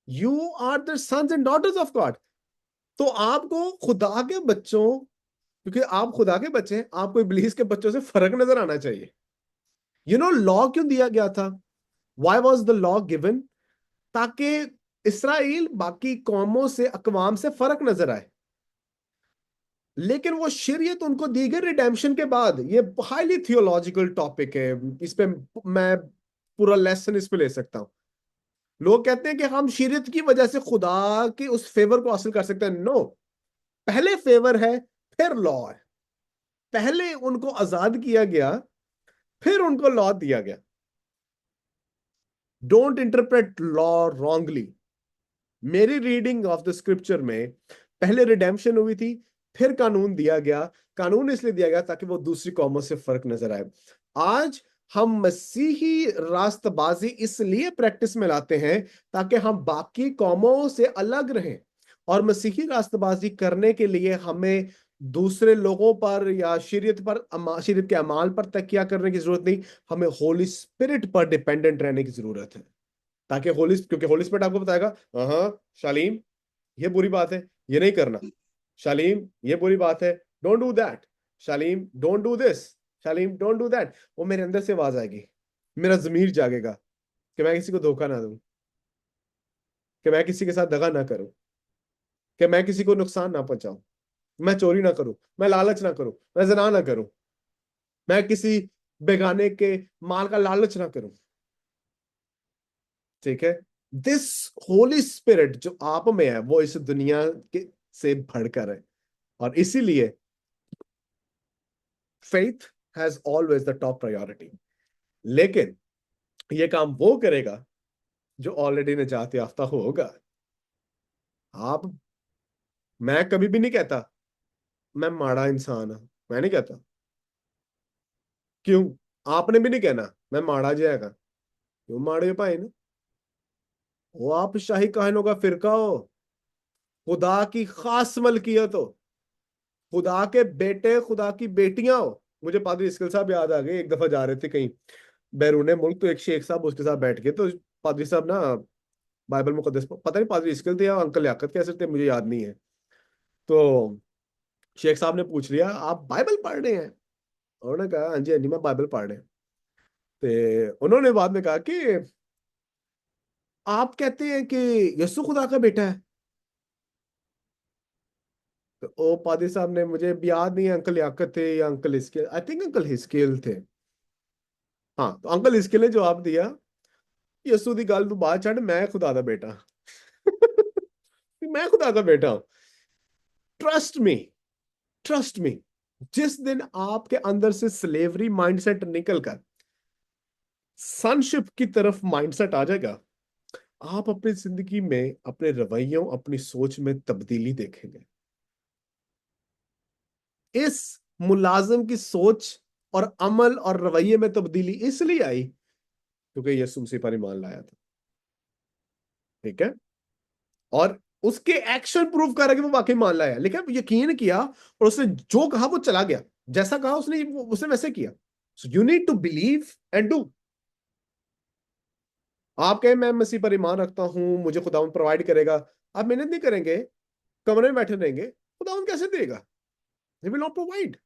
You are the sons and daughters of God. तो आपको खुदा के बच्चों, क्योंकि आप खुदा के बच्चे हैं, आपको इब्लीस के बच्चों से फर्क नजर आना चाहिए। लॉ क्यों दिया गया था? Why was the law given? ताकि इसराइल बाकी कौमों से, अकवाम से फर्क नजर आए। लेकिन वो शरीयत उनको दी गई रिडेम्पशन के बाद। ये हाईली थियोलॉजिकल टॉपिक है, इस पे मैं पूरा लेसन इस पे ले सकता हूं। लोग कहते हैं कि हम शरीयत की वजह से खुदा की उस फेवर को हासिल कर सकते हैं। नो, पहले फेवर है, फिर लॉ है। पहले उनको आजाद किया गया, फिर उनको लॉ दिया गया। Don't interpret law wrongly. मेरी रीडिंग ऑफ द स्क्रिप्चर में पहले रिडेम्पशन हुई थी, फिर कानून दिया गया। कानून इसलिए दिया गया ताकि वो दूसरी कौमों से फर्क नजर आए। आज हम मसीही रास्तबाजी इसलिए प्रैक्टिस में लाते हैं ताकि हम बाकी कौमों से अलग रहें। और मसीही रास्तबाजी करने के लिए हमें दूसरे लोगों पर या शरीयत पर, शरीयत के अमाल पर तकिया करने की जरूरत नहीं। हमें होली स्पिरिट पर डिपेंडेंट रहने की जरूरत है। ताकि क्योंकि होली स्पिरिट आपको बताएगा, हाँ शालीम ये बुरी बात है, ये नहीं करना। शालीम ये बुरी बात है, don't do that. Shalim don't do this. Shalim don't do that. वो मेरे अंदर से आवाज आएगी, मेरा जमीर जागेगा कि मैं किसी को धोखा ना दूं, कि मैं किसी के साथ दगा ना करूं, कि मैं किसी को नुकसान ना पहुंचाऊं, मैं चोरी ना करूं, मैं लालच ना करूं, मैं जना ना करूं, मैं किसी बेगाने के माल का लालच ना करूं। ठीक है? दिस होली स्पिरिट जो आप में है वो इस दुनिया के से बढ़कर है। और इसीलिए faith has always the top priority. लेकिन ये काम वो करेगा जो ऑलरेडी निजात याफ्ता होगा। आप, मैं कभी भी नहीं कहता मैं माड़ा इंसान हूं, मैं नहीं कहता। क्यों? आपने भी नहीं कहना मैं माड़ा जाएगा। क्यों माड़े भाई ने? वो आप शाही काहिनों का फिरका हो, खुदा की खास मलकियत हो, खुदा के बेटे, खुदा की बेटियां हो। मुझे पादरी इस्किल साहब याद आ गए, एक दफा जा रहे थे कहीं बैरूने मुल्क, तो एक शेख साहब उसके साथ बैठ गए। तो पादरी साहब ना बाइबल मुकद्दस, पता नहीं पादरी इस्किल थे या अंकल याकत कैसे थे, मुझे याद नहीं है। तो शेख साहब ने पूछ लिया, आप बाइबल पढ़ रहे हैं? उन्होंने कहा हाँ जी हाँ जी, मैं बाइबल पढ़ रहे हैं। तो उन्होंने बाद में कहा कि आप कहते हैं कि यीशु खुदा का बेटा है? तो ओ पादरी साहब ने, मुझे भी याद नहीं है अंकल याकत थे या अंकल हिस्केल, आई थिंक अंकल हिस्केल थे। हाँ, तो अंकल हिस्केल ने जवाब दिया यसू दी गल तू बाहर छड़, मैं खुदा दा बेटा मैं खुदा दा बेटा हूं। Trust me, trust me. जिस दिन आपके अंदर से स्लेवरी माइंडसेट निकलकर सनशिप की तरफ माइंडसेट आ जाएगा, आप अपनी जिंदगी में अपने रवैयों, अपनी सोच में तब्दीली देखेंगे। इस मुलाजिम की सोच और अमल और रवैये में तब्दीली इसलिए आई क्योंकि यीशु मसीह पर ईमान लाया था। ठीक है, और उसके एक्शन प्रूव कर रहा है कि वो वाकई मान लाया, लेकिन यकीन किया और उसने जो कहा वो चला गया, जैसा कहा उसने वैसे किया। So you need to believe and do. आप कहें मैं मसीह पर ईमान रखता हूं, मुझे खुदावंद प्रोवाइड करेगा, आप मेहनत नहीं करेंगे, कमरे में बैठे रहेंगे, खुदावंद कैसे देगा? He will not provide.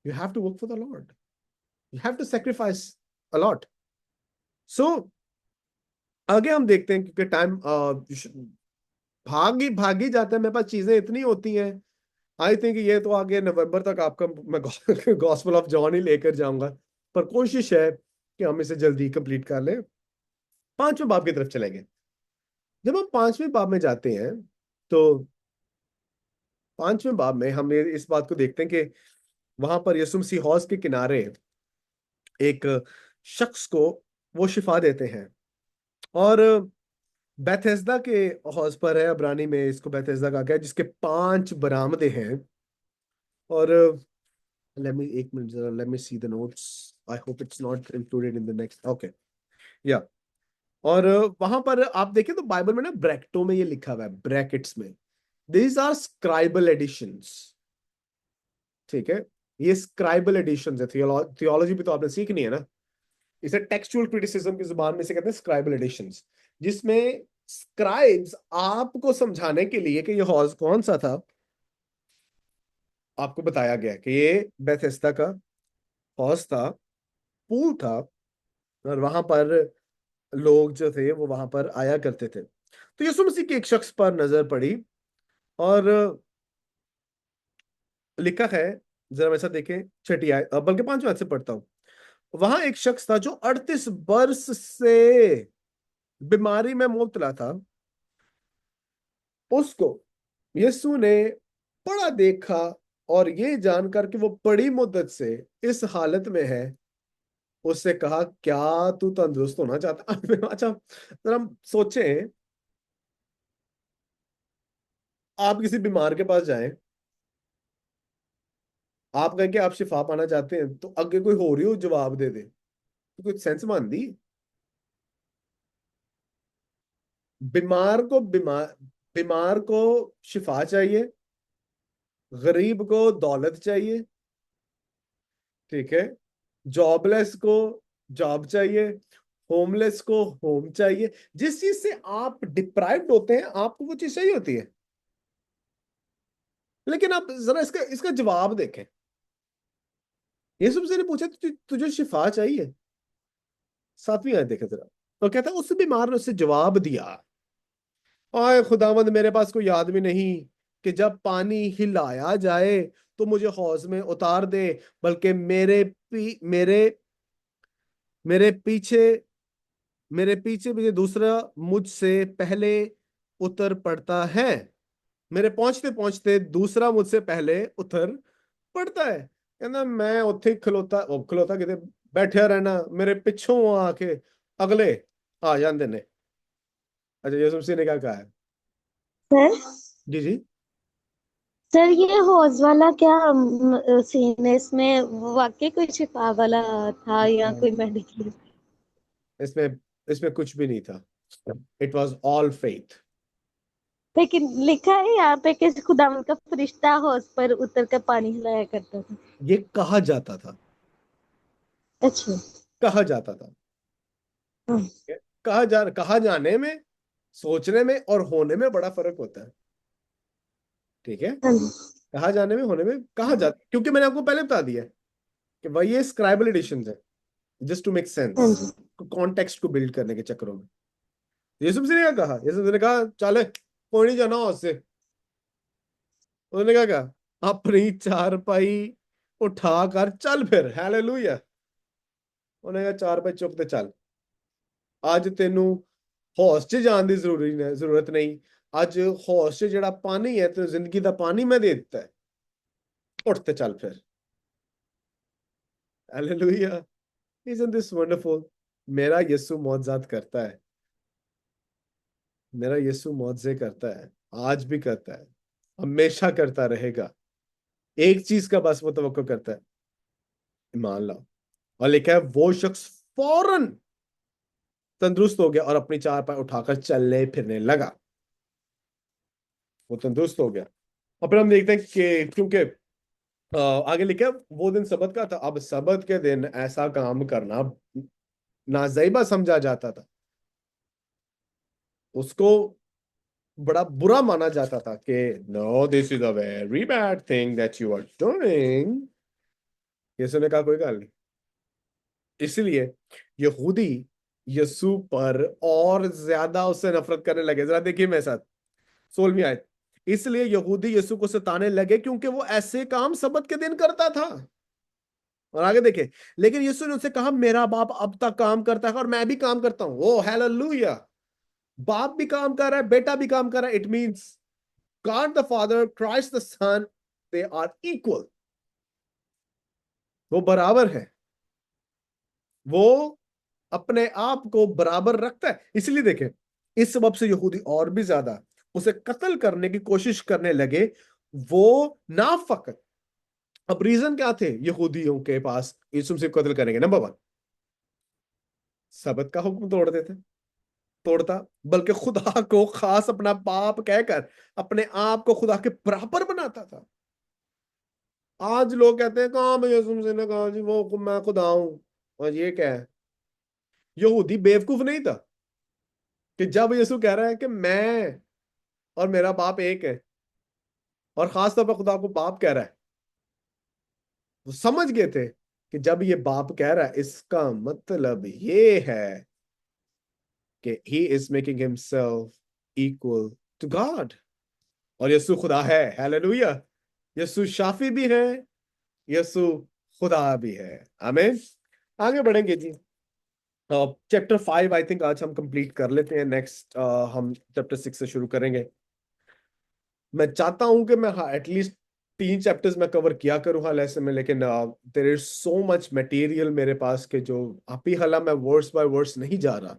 You have to work for the Lord. You have to sacrifice a lot. So आगे हम देखते हैं, क्योंकि टाइम भाग ही जाता है, मेरे पास चीजें इतनी होती हैं। आई थिंक ये तो आगे नवंबर तक आपका मैं गॉस्पेल ऑफ जॉन ही लेकर जाऊंगा, पर कोशिश है कि हम इसे जल्दी कंप्लीट कर लें। 5वें बाब की तरफ चलेंगे। जब हम 5वें बाब में जाते हैं तो 5वें बाब में हम इस बात को देखते हैं कि वहां पर यीशु मसीह हौज के किनारे एक शख्स को वो शिफा देते हैं, और बेथेस्दा के हौज पर है, अब्रानी में इसको बेथेस्दा कहा गया है, जिसके 5 बरामदे हैं। और एक मिनट जरा, let me see the notes, I hope it's not included in the next, okay या। और वहां पर आप देखें तो बाइबल में ना ब्रैकेटों में ये लिखा हुआ है, ब्रैकेट्स में, दीज आर स्क्राइबल एडिशंस। ठीक है, ये स्क्राइबल एडिशंस है। थियोलॉजी भी तो आपने सीखनी है ना, इसे टेक्सचुअल क्रिटिसिज्म की जुबान में से कहते हैं स्क्राइबल एडिशंस, जिसमें स्क्राइब्स आपको समझाने के लिए कि ये हौज कौन सा था, आपको बताया गया कि ये बेथेस्दा का हौज था, पूल था, और वहां पर लोग जो थे वो वहां पर आया करते थे। तो यीशु मसीह के एक शख्स पर नजर पड़ी, और लिखा है, जरा वैसा देखें, छठी आयत, बल्कि 5वें आयत से पढ़ता हूं। वहां एक शख्स था जो 38 वर्ष से बीमारी में मुब्तला था। उसको यीशु ने बड़ा देखा, और ये जानकर कि वो बड़ी मुद्दत से इस हालत में है, उससे कहा, क्या तू तंदुरुस्त होना चाहता? अच्छा, जरा सोचें, आप किसी बीमार के पास जाएं, आप कहें कि आप शिफा पाना चाहते हैं, तो आगे कोई हो रही हो जवाब दे दे, तो कुछ सेंस मानदी? बीमार को शिफा चाहिए, गरीब को दौलत चाहिए, ठीक है, जॉबलेस को जॉब चाहिए, होमलेस को होम चाहिए। जिस चीज से आप डिप्राइव्ड होते हैं, आपको वो चीज चाहिए होती है। लेकिन आप जरा इसका इसका जवाब देखें। यीशु मसीह ने पूछा, तुझे शिफा चाहिए? 7वीं आयत देखें जरा, तो कहता है, उस बीमार ने उससे जवाब दिया, आए खुदावंद, मेरे पास कोई आदमी नहीं कि जब पानी हिलाया जाए तो मुझे हौज में उतार दे, बल्कि मेरे पीछे भी दूसरा मुझसे पहले उतर पड़ता है। मेरे पहुंचते पहुंचते दूसरा मुझसे पहले उतर पड़ता है। कहना, मैं उत्थे खलोता किते बैठा रहना, मेरे पिछों आके अगले आ जाते ने। अच्छा, यीशु मसीह ने क्या कहा है? सर जी जी, सर ये हौज वाला क्या सीन है इसमें? वाकई कोई शिफा वाला था या कोई मेडिकल? इसमें इसमें कुछ भी नहीं था। It was all faith. लेकिन लिखा है यहाँ पे कि खुदावंद का फरिश्ता हौज पर उतर कर पानी हिलाया करता था। ये कहा जाता था, अच्छा। कहा जाता था। हाँ कहा जाने में, सोचने में और होने में बड़ा फर्क होता है। ठीक है, हाँ जी। कहा जाने में, होने में, कहा जाता, क्योंकि मैंने आपको पहले बता दिया है कि भाई ये स्क्राइबल एडिशन है, जस्ट टू मेक हाँ सेंस, जी। कॉन्टेक्स्ट को बिल्ड करने के चक्करों में। यीशु मसीह ने क्या कहा? यीशु मसीह ने कहा, चले, कोई नहीं जाना उससे। उन्होंने क्या कहा? अपनी चारपाई उठाकर चल फिर, हालेलुया। उन्होंने कहा, चारपाई चुप ते चल। ਅੱਜ ਤੈਨੂੰ ਹੌਸ 'ਚ ਜਾਣ ਦੀ ਜ਼ਰੂਰਤ ਨਹੀਂ। ਅੱਜ ਹੌਸ 'ਚ ਜਿਹੜਾ ਪਾਣੀ ਹੈ ਤੇ ਜ਼ਿੰਦਗੀ ਦਾ ਪਾਣੀ ਮੈਂ ਦੇ ਦਿੱਤਾ ਹੈ, ਉੱਠ ਤੇ ਚੱਲ ਫਿਰ। Hallelujah, isn't this wonderful? मेरा यीशु मौजूद करता है, मेरा यीशु मौजे करता है, आज भी करता है, हमेशा करता रहेगा। एक चीज का बस वो तवक्को करता है, ईमान लाओ। और लिखा है वो शख्स फौरन तंदुरुस्त हो गया और अपनी चार पाय उठाकर चलने फिरने लगा। वो तंदुरुस्त हो गया। और फिर हम देखते हैं कि क्योंकि आगे लिखा है वो दिन सबत का था। अब सबत के दिन ऐसा काम करना नाज़ैबा समझा जाता था, उसको बड़ा बुरा माना जाता था कि no this is a very bad thing that you are doing. Yeshu ने कहा कोई गल नहीं। इसलिए यहूदी यीशु पर और ज्यादा उससे नफरत करने लगे। जरा देखिए मेरे साथ 16वीं आयत। इसलिए यहूदी यीशु को सताने लगे क्योंकि वो ऐसे काम सबत के दिन करता था। और आगे देखे, लेकिन यीशु ने उनसे कहा मेरा बाप अब तक काम करता है और मैं भी काम करता हूं। ओ हालेलुया, बाप भी काम कर रहा है, बेटा भी काम कर रहा है। It means God the Father, Christ the Son, they are equal. वो बराबर है, वो अपने आप को बराबर रखता है। इसलिए देखें, इस सबब से यहूदी और भी ज्यादा उसे कत्ल करने की कोशिश करने लगे। वो ना फकत, अब रीजन क्या थे यहूदियों के पास यीशु मसीह को कत्ल करने के? नंबर 1, सबत का हुक्म तोड़ता, बल्कि खुदा को खास अपना बाप कहकर अपने आप को खुदा के बराबर बनाता था। आज लोग कहते हैं कहाँ मैं यीशु मसीह ने कहा जी वो मैं खुदा हूं। और ये क्या है? यहूदी बेवकूफ नहीं था कि जब यीशु कह रहा है कि मैं और मेरा बाप एक है और खास तौर पर खुदा को बाप कह रहा है, वो समझ गए थे कि जब ये बाप कह रहा है इसका मतलब ये है कि he is making himself equal to God। और यीशु खुदा है। हालेलुया, यीशु शाफी भी है, यीशु खुदा भी है। आमीन। आगे बढ़ेंगे जी। चैप्टर 5 आई थिंक आज हम कंप्लीट कर लेते हैं। नेक्स्ट हम चैप्टर 6 से शुरू करेंगे। मैं चाहता हूं कि मैं एटलीस्ट 3 चैप्टर्स में कवर किया करूं हाल ऐसे में, लेकिन there is so much material मेरे पास के जो आप ही हाल मैं वर्स बाय वर्स नहीं जा रहा,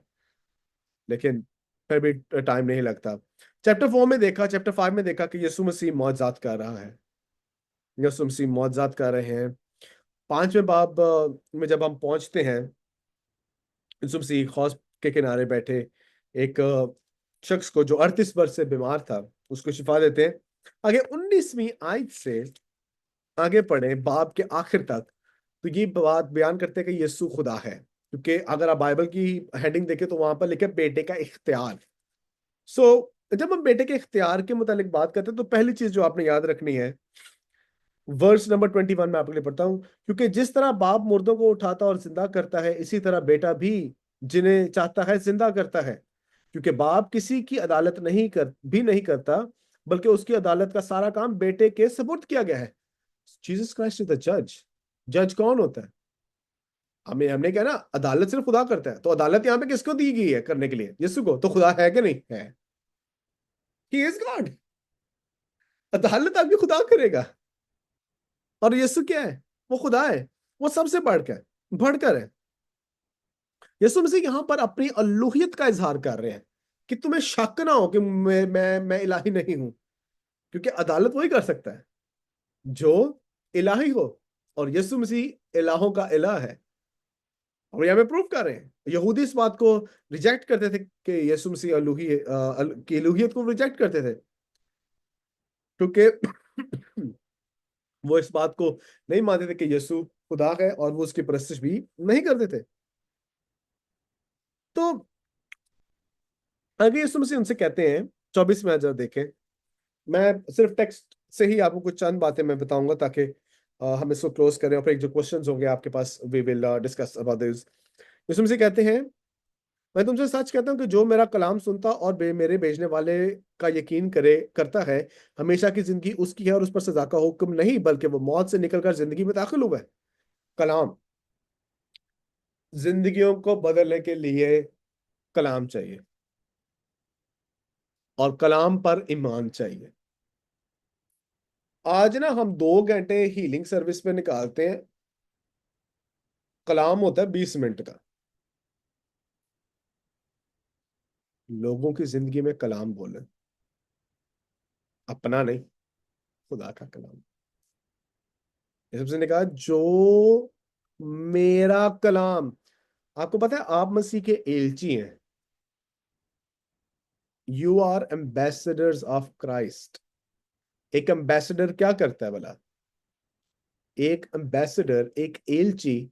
लेकिन फिर भी टाइम नहीं लगता। चैप्टर 4 में देखा, चैप्टर 5 में देखा कि यीशु मसीह मौजूद कर रहा है, यीशु मसीह मौजूद कर रहे हैं। 5वें बाब में जब हम पहुंचते हैं, यीशु मसीह हौज के किनारे बैठे एक शख्स को जो 38 वर्ष से बीमार था उसको शिफा देते हैं। आगे 19वीं आयत से आगे पढ़े बाब के आखिर तक, तो ये बात बयान करते हैं कि यीशु खुदा है। क्योंकि अगर आप बाइबल की हेडिंग देखें तो वहां पर लिखे बेटे का इख्तियार। जब हम बेटे के इख्तियार के मुतालिक बात करते हैं तो पहली चीज जो आपने याद रखनी है, वर्स नंबर 21 में आपके लिए पढ़ता हूं। क्योंकि जिस तरह बाप मुर्दों को उठाता और जिंदा करता है, इसी तरह बेटा भी जिन्हें चाहता है जिंदा करता है। क्योंकि बाप किसी की अदालत नहीं करता, बल्कि उसकी अदालत का सारा काम बेटे के सुपुर्द किया गया है। जीसस क्राइस्ट इज द जज। जज कौन होता है? हमने क्या ना, अदालत सिर्फ खुदा करता है। तो अदालत यहाँ पे किसको दी गई है करने के लिए? यीशु को। तो खुदा है कि नहीं है? He is God. अदालत आपकी खुदा करेगा। और यीशु क्या है? वो खुदा है, वो सबसे बढ़कर है। यीशु मसीह यहां पर अपनी अलूहियत का इजहार कर रहे हैं कि तुम्हें शक ना हो कि मैं इलाही नहीं हूं, क्योंकि अदालत वही कर सकता है जो इलाही हो, और यीशु मसीह इलाहों का इलाह है। और यह हमें प्रूव कर रहे हैं। यहूदी इस बात को रिजेक्ट करते थे कि यीशु मसीह की अलूहियत को रिजेक्ट करते थे, क्योंकि वो इस बात को नहीं मानते थे कि यीशु खुदा है, और वो उसकी परस्तिश भी नहीं करते थे। तो आगे यीशु मसीह उनसे कहते हैं, 24 में जरा देखें। मैं सिर्फ टेक्स्ट से ही आपको कुछ चंद बातें मैं बताऊंगा ताकि हम इसको क्लोज करें, और फिर एक जो क्वेश्चंस होंगे आपके पास we will discuss about this. Yeshu Masih कहते हैं, मैं तुमसे सच कहता हूं कि जो मेरा कलाम सुनता और मेरे भेजने वाले का यकीन करता है, हमेशा की जिंदगी उसकी है और उस पर सजा का हुक्म नहीं, बल्कि वो मौत से निकलकर जिंदगी में दाखिल हुआ है। कलाम जिंदगियों को बदलने के लिए कलाम चाहिए और कलाम पर ईमान चाहिए। आज ना हम 2 घंटे हीलिंग सर्विस में निकालते हैं, कलाम होता है 20 मिनट का। लोगों की जिंदगी में कलाम बोले, अपना नहीं, खुदा का कलाम। सबसे ने कहा जो मेरा कलाम, आपको पता है आप मसीह के एलची हैं, you are ambassadors of Christ. एक एम्बेसडर क्या करता है भला? एक एम्बेसडर, एक एलची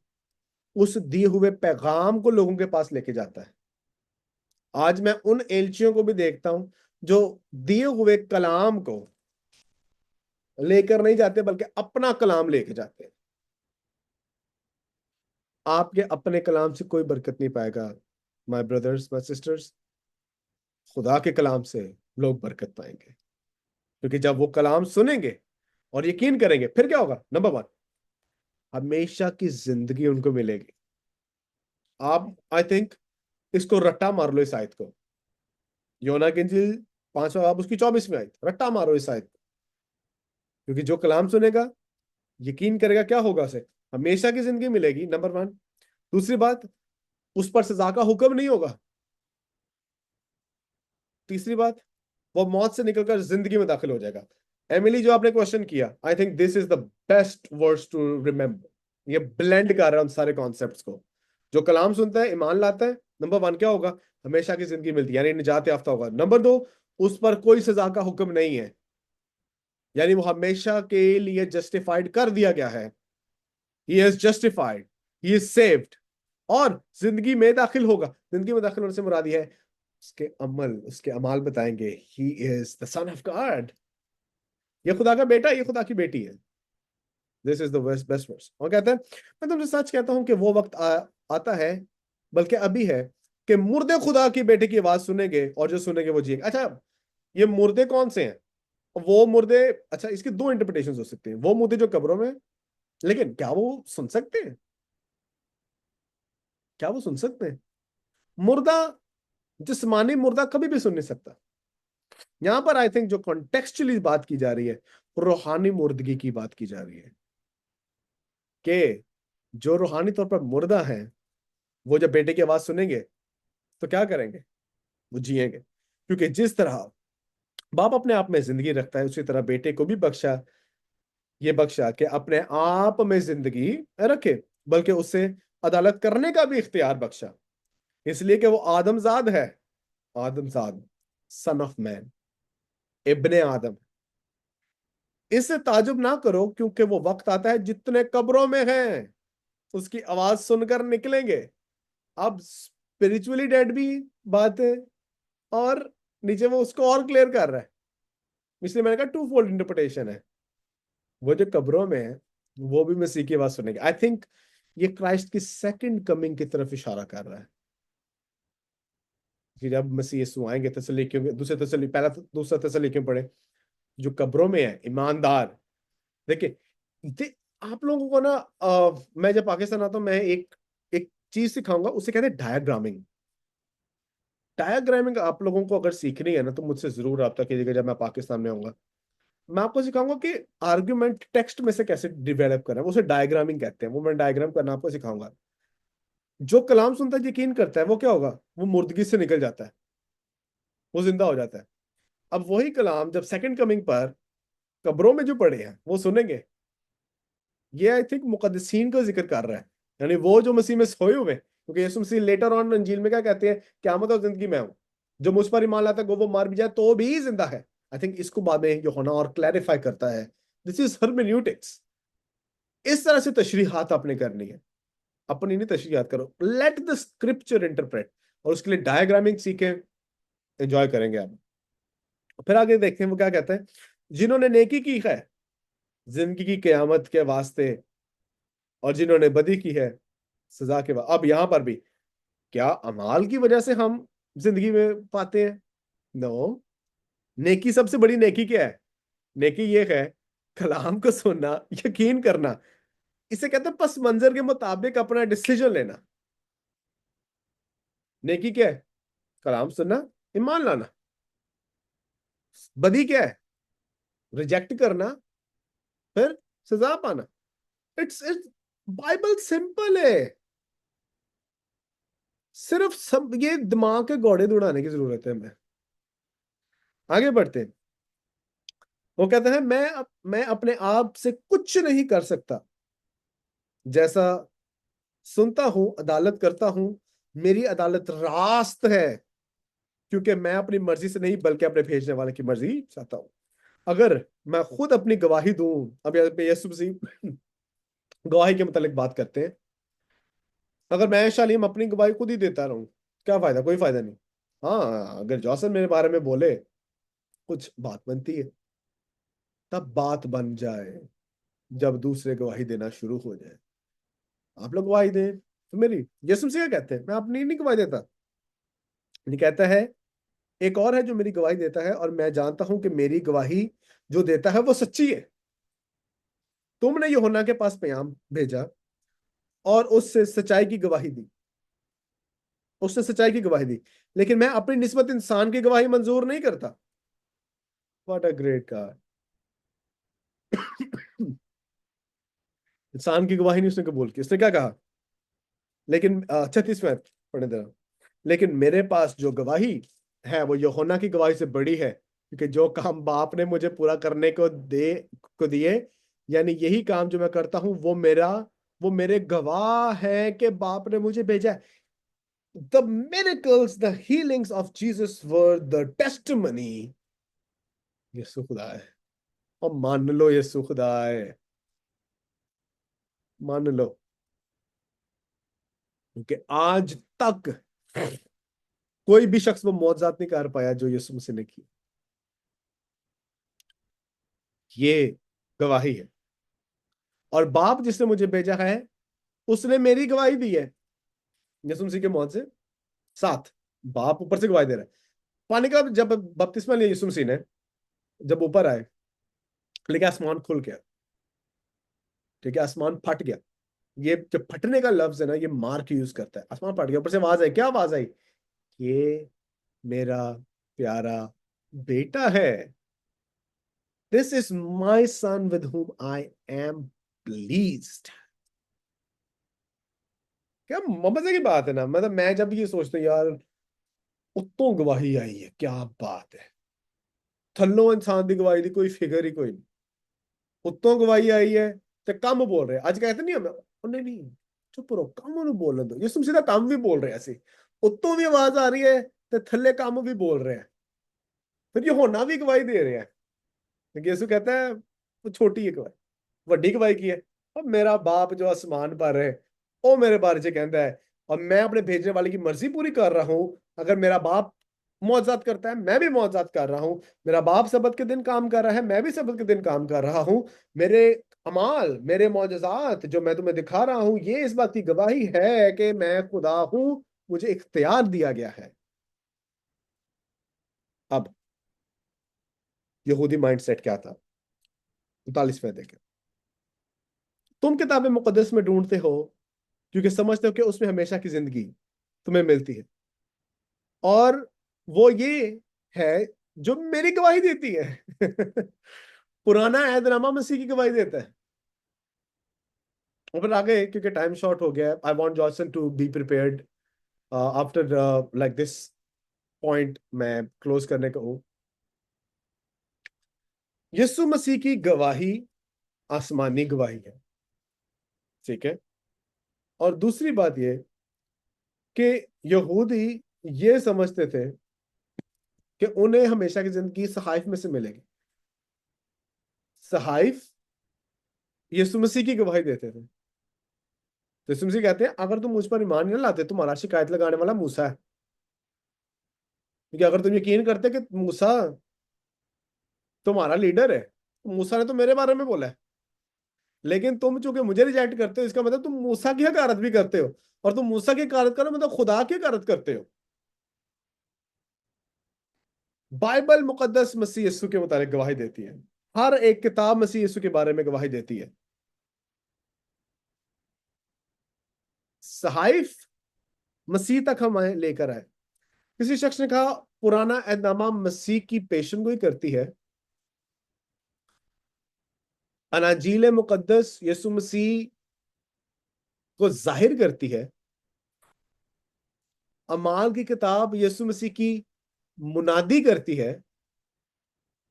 उस दिए हुए पैगाम को लोगों के पास लेके जाता है। आज मैं उन एलचियों को भी देखता हूं जो दिए हुए कलाम को लेकर नहीं जाते बल्कि अपना कलाम लेके जाते हैं। आपके अपने कलाम से कोई बरकत नहीं पाएगा माय ब्रदर्स माय सिस्टर्स। खुदा के कलाम से लोग बरकत पाएंगे, क्योंकि जब वो कलाम सुनेंगे और यकीन करेंगे, फिर क्या होगा? नंबर 1, हमेशा की जिंदगी उनको मिलेगी। आप आई थिंक इसको रट्टा मार लो इस आयत को, योना की इंजील 5वां बाब उसकी 24वीं आयत, रट्टा मारो इस आयत को। क्योंकि जो कलाम सुनेगा, यकीन करेगा, क्या होगा? उसे हमेशा की जिंदगी मिलेगी, नंबर 1। दूसरी बात, उस पर सजा का हुक्म नहीं होगा। तीसरी बात, वो मौत से निकलकर जिंदगी में दाखिल हो जाएगा। एमिली, जो आपने क्वेश्चन किया, I think this is the best words to remember. ये ब्लेंड कर रहा है उन सारे कॉन्सेप्ट्स को। जो कलाम सुनता है, ईमान लाता है, नंबर 1 क्या होगा? हमेशा की जिंदगी मिलती है, यानी निजात याफ्ता होगा। नंबर 2, उस पर कोई सजा का हुक्म नहीं है, यानी वो हमेशा के लिए जस्टिफाइड कर दिया गया है। He is justified, he is saved, और जिंदगी में दाखिल होगा। जिंदगी में दाखिल होने से मुराद है उसके अमल, उसके अमाल बताएंगे he is the son of God. ये खुदा का बेटा, ये खुदा की बेटी है। This is the best verse. और कहते हैं, मैं तुमसे सच कहता हूं कि वो वक्त आता है, बल्कि अभी है, कि मुर्दे खुदा की बेटे की आवाज सुनेंगे, और जो सुनेंगे वो जिएंगे। अच्छा, ये मुर्दे कौन से हैं? वो मुर्दे, अच्छा, इसकी 2 इंटरप्रिटेशन हो सकती हैं। वो मुर्दे जो कब्रों में, लेकिन क्या वो सुन सकते हैं? क्या वो सुन सकते हैं? मुर्दा, जिस्मानी मुर्दा कभी भी सुन नहीं सकता। यहां पर आई थिंक जो कॉन्टेक्चुअली बात की जा रही है, रूहानी मुर्दगी की बात की जा रही है, कि जो रूहानी तौर पर मुर्दा है, वो जब बेटे की आवाज सुनेंगे तो क्या करेंगे? वो जिएंगे। क्योंकि जिस तरह बाप अपने आप में जिंदगी रखता है, उसी तरह बेटे को भी बख्शा कि अपने आप में जिंदगी रखे, बल्कि उससे अदालत करने का भी इख्तियार बख्शा, इसलिए कि वो आदमजाद है। आदमजाद, सन ऑफ मैन, इब्ने आदम। इससे ताजुब ना करो, क्योंकि वो वक्त आता है जितने कब्रों में हैं उसकी आवाज सुनकर निकलेंगे। अब स्पिरिचुअली डेड भी बात है, और नीचे वो उसको और क्लियर कर रहा है। इसलिए मैंने कहा 2 फोल्ड इंटरप्रिटेशन है। वो जो कब्रों में है वो भी मसीह की आवाज सुनेंगे। आई थिंक ये क्राइस्ट की सेकंड कमिंग की तरफ इशारा कर रहा है, कि जब मसीह यीशु आएंगे, तसल्ली क्यों, दूसरा तसल्ली क्यों पढ़े, जो कब्रों में है ईमानदार। देखिए, आप लोगों को ना, मैं जब पाकिस्तान आता हूं, मैं एक एक चीज सिखाऊंगा, उसे कहते हैं डायग्रामिंग। डायग्रामिंग आप लोगों को अगर सीखनी है ना, तो मुझसे जरूर रब्ता कीजिएगा जब मैं पाकिस्तान में आऊंगा। मैं आपको सिखाऊंगा कि आर्ग्यूमेंट टेक्स्ट में से कैसे डिवेलप करना है, उसे डायग्रामिंग कहते हैं। वो मैं डायग्राम करना आपको सिखाऊंगा। जो कलाम सुनता है, यकीन करता है, वो क्या होगा? वो मुर्दगी से निकल जाता है, वो जिंदा हो जाता है। अब वही कलाम जब सेकंड कमिंग पर कब्रों में जो पड़े हैं वो सुनेंगे। ये आई थिंक मुकद्दसीन का जिक्र कर रहा है, यानी वो जो मसीह में सोए हुए हैं। क्योंकि यीशु मसीह लेटर ऑन अंजील में क्या कहते हैं? क़यामत और जिंदगी में हूं, जो मुझ पर ईमान लाता है, वो मार भी जाए तो भी जिंदा है। आई थिंक इसको बाद में यूहन्ना और क्लैरिफाई करता है। This is hermeneutics. इस तरह से तशरीहात आपने करनी है, अपनी नहीं तशरीहात करो। लेट द स्क्रिप्चर इंटरप्रेट, और उसके लिए डायग्रामिंग सीखें, एंजॉय करेंगे आप। फिर आगे देखते हैं वो क्या कहते हैं, जिन्होंने नेकी की है जिंदगी की क़यामत के वास्ते, और जिन्होंने बदी की है सजा के बाद। अब यहां पर भी क्या अमाल की वजह से हम जिंदगी में पाते हैं? नो। नेकी, सबसे बड़ी नेकी क्या है? नेकी ये है कलाम को सुनना, यकीन करना। इसे कहते हैं पस मंजर के मुताबिक अपना डिसीजन लेना। नेकी क्या है? कलाम सुनना, ईमान लाना। बदी क्या है? रिजेक्ट करना, फिर सजा पाना। इट्स बाइबल सिंपल है। सिर्फ सब ये दिमाग के घोड़े दौड़ाने की जरूरत है हमें। आगे बढ़ते हैं। वो कहते हैं मैं अपने आप से कुछ नहीं कर सकता, जैसा सुनता हूं अदालत करता हूं, मेरी अदालत रास्त है, क्योंकि मैं अपनी मर्जी से नहीं बल्कि अपने भेजने वाले की मर्जी चाहता हूं। अगर मैं खुद अपनी गवाही दूं, अब यहाँ पे यीशु मसीह गवाही के मुतालिक बात करते हैं। अगर मैं शालीम अपनी गवाही खुद ही देता रहूं, क्या फायदा? कोई फायदा नहीं। हाँ, अगर जॉसन मेरे बारे में बोले, कुछ बात बनती है। तब बात बन जाए जब दूसरे गवाही देना शुरू हो जाए। आप लोग गवाही दें तो मेरी, यीशु मसीह क्या कहते हैं? मैं अपनी नहीं गवाही देता। ये कहता है एक और है जो मेरी गवाही देता है, और मैं जानता हूं कि मेरी गवाही जो देता है वो सच्ची है। तुमने यूहन्ना के पास पैगाम भेजा और उससे सच्चाई की गवाही दी, उसने सच्चाई की गवाही दी, लेकिन मैं अपनी निस्बत इंसान की गवाही मंजूर नहीं करता। What a great God. इंसान की गवाही नहीं उसने कबूल की। उसने क्या कहा? लेकिन 36वें पढ़ने देना। लेकिन मेरे पास जो गवाही है वो यूहन्ना की गवाही से बड़ी है, क्योंकि जो काम बाप ने मुझे पूरा करने को दिए, यानी यही काम जो मैं करता हूं, वो मेरे गवाह है कि बाप ने मुझे भेजा है। The miracles, the healings of Jesus were the testimony। यीशु खुदा है, और मान लो यीशु खुदा है, मान लो। क्योंकि आज तक कोई भी शख्स वो मौजज़ात नहीं कर पाया जो यीशु मसीह ने की। ये गवाही है। और बाप जिसने मुझे भेजा है उसने मेरी गवाही दी है। यीशु मसीह के मौत से साथ बाप ऊपर से गवाही दे रहा है। पानी का जब बपतिस्मा लिया यीशु मसीह ने, जब ऊपर आए, लेकिन आसमान खुल गया। ठीक है, आसमान फट गया। ये जो फटने का लफ्ज है ना, ये मार्क यूज करता है। आसमान फट गया, ऊपर से आवाज आई। क्या आवाज आई? ये मेरा प्यारा बेटा है। This is my sun with whom I am pleased. क्या मजे की बात है ना। मतलब मैं जब ये सोचता हूँ यार, उत्तों गवाही आई है, क्या बात है। थल्लों इंसान की गवाही की कोई फिगर ही कोई नहीं। उत्तों गवाही आई है तो कम बोल रहे। अज कहते नहीं हमें, नहीं नहीं चुप रहो, कम ਨੂੰ ਬੋਲਣ ਦੋ। ਯਿਸੂ ਮਸੀਹ ਦਾ ਕੰਮ ਵੀ ਬੋਲ ਰਿਹਾ ਸੀ। ਉੱਤੋਂ ਵੀ ਆਵਾਜ਼ ਆ ਰਹੀ ਹੈ ਤੇ ਥੱਲੇ ਕੰਮ ਵੀ ਬੋਲ ਰਿਹਾ। फिर यूहन्ना भी गवाही दे रहे हैं। यीशु कहता है वो छोटी है गवाही, वड्डी गवाही की है। और मेरा बाप जो आसमान पर है वो मेरे बारे में कहता है, और मैं अपने भेजने वाले की मर्जी पूरी कर रहा हूं। अगर मेरा बाप मौजज़ात करता है, मैं भी मौजज़ात कर रहा हूं। मेरा बाप सबत के दिन काम कर रहा है, मैं भी सबत के दिन काम कर रहा हूं। मेरे अमाल, मेरे मौजज़ात जो मैं तुम्हें दिखा रहा हूं, ये इस बात की गवाही है कि मैं खुदा हूं, मुझे इख्तियार दिया गया है। अब यहूदी माइंडसेट क्या था? 39वें देखें। तुम किताबें मुकद्दस में ढूंढते हो क्योंकि समझते हो कि उसमें हमेशा की जिंदगी तुम्हें मिलती है, और वो ये है जो मेरी गवाही देती है। पुराना अहदनामा मसीह की गवाही देता है। और फिर आगे, क्योंकि टाइम शॉर्ट हो गया है, I want Johnson to be prepared after like this point मैं क्लोज करने का हूं। यीशु मसीह की गवाही आसमानी गवाही है, ठीक है। और दूसरी बात ये कि यहूदी ये समझते थे कि उन्हें हमेशा की जिंदगी सहाइफ में से मिलेगी। सहाइफ यीशु मसीह की गवाही देते थे। तो यीशु मसीह कहते हैं अगर तुम मुझ पर ईमान नहीं लाते, तुम्हारा शिकायत लगाने वाला मूसा है। क्योंकि अगर तुम यकीन करते कि मूसा तुम्हारा लीडर है, तो मूसा ने तो मेरे बारे में बोला है। लेकिन तुम चूंकि मुझे रिजेक्ट करते हो, इसका मतलब तुम मूसा की हकारत भी करते हो, और तुम मूसा की हकारत करो मतलब खुदा की हकारत करते हो। बाइबल मुकद्दस मसीह यीशु के मुताबिक गवाही देती है। हर एक किताब मसीह यीशु के बारे में गवाही देती है। सहाइफ मसीह तक हम लेकर आए, किसी शख्स ने कहा पुराना अहदनामा मसीह की पेशन गोई करती है, अनाजील मुकद्दस यसु मसीह को जाहिर करती है, अमाल की किताब यसु मसीह की मुनादी करती है,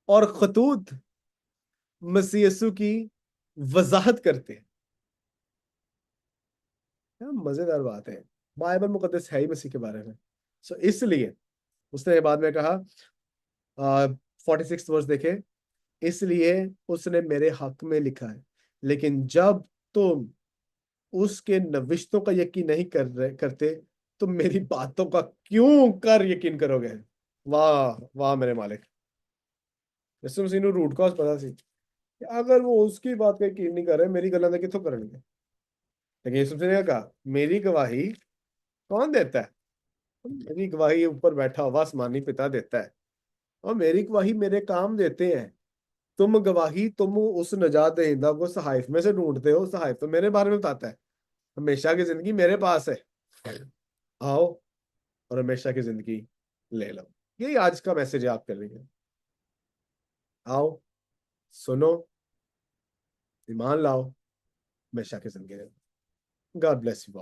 और खतूत मसीह यसु की वजाहत करते हैं। क्या मजेदार बात है, बाइबल मुकद्दस है ही मसीह के बारे में। सो इसलिए उसने बाद में कहा 46 वर्स देखे, इसलिए उसने मेरे हक में लिखा है, लेकिन जब तुम उसके नविश्तों का यकीन नहीं करते तो मेरी बातों का क्यों कर यकीन करोगे। वाह वाह मेरे मालिक, यसु मसीह ਨੂੰ रूट कॉज पता सी कि अगर वो उसकी बात का यकीन नहीं कर रहे मेरी गल्लां कित्थों करनगे। लेकिन यसु मसीह ने कहा मेरी गवाही कौन देता है, मेरी गवाही ऊपर बैठा हुआ आसमानी पिता देता है, और मेरी गवाही मेरे काम देते हैं। तुम गवाही तुम उस नजात दहिंदा को सहाइफ में से ढूंढते हो, सहाइफ तो मेरे बारे में बताता है, हमेशा की जिंदगी मेरे पास है, आओ और हमेशा की जिंदगी ले लो। यही आज का मैसेज है आपके लिए। आओ, सुनो, ईमान लाओ, हमेशा की जिंदगी ले लो। God bless you.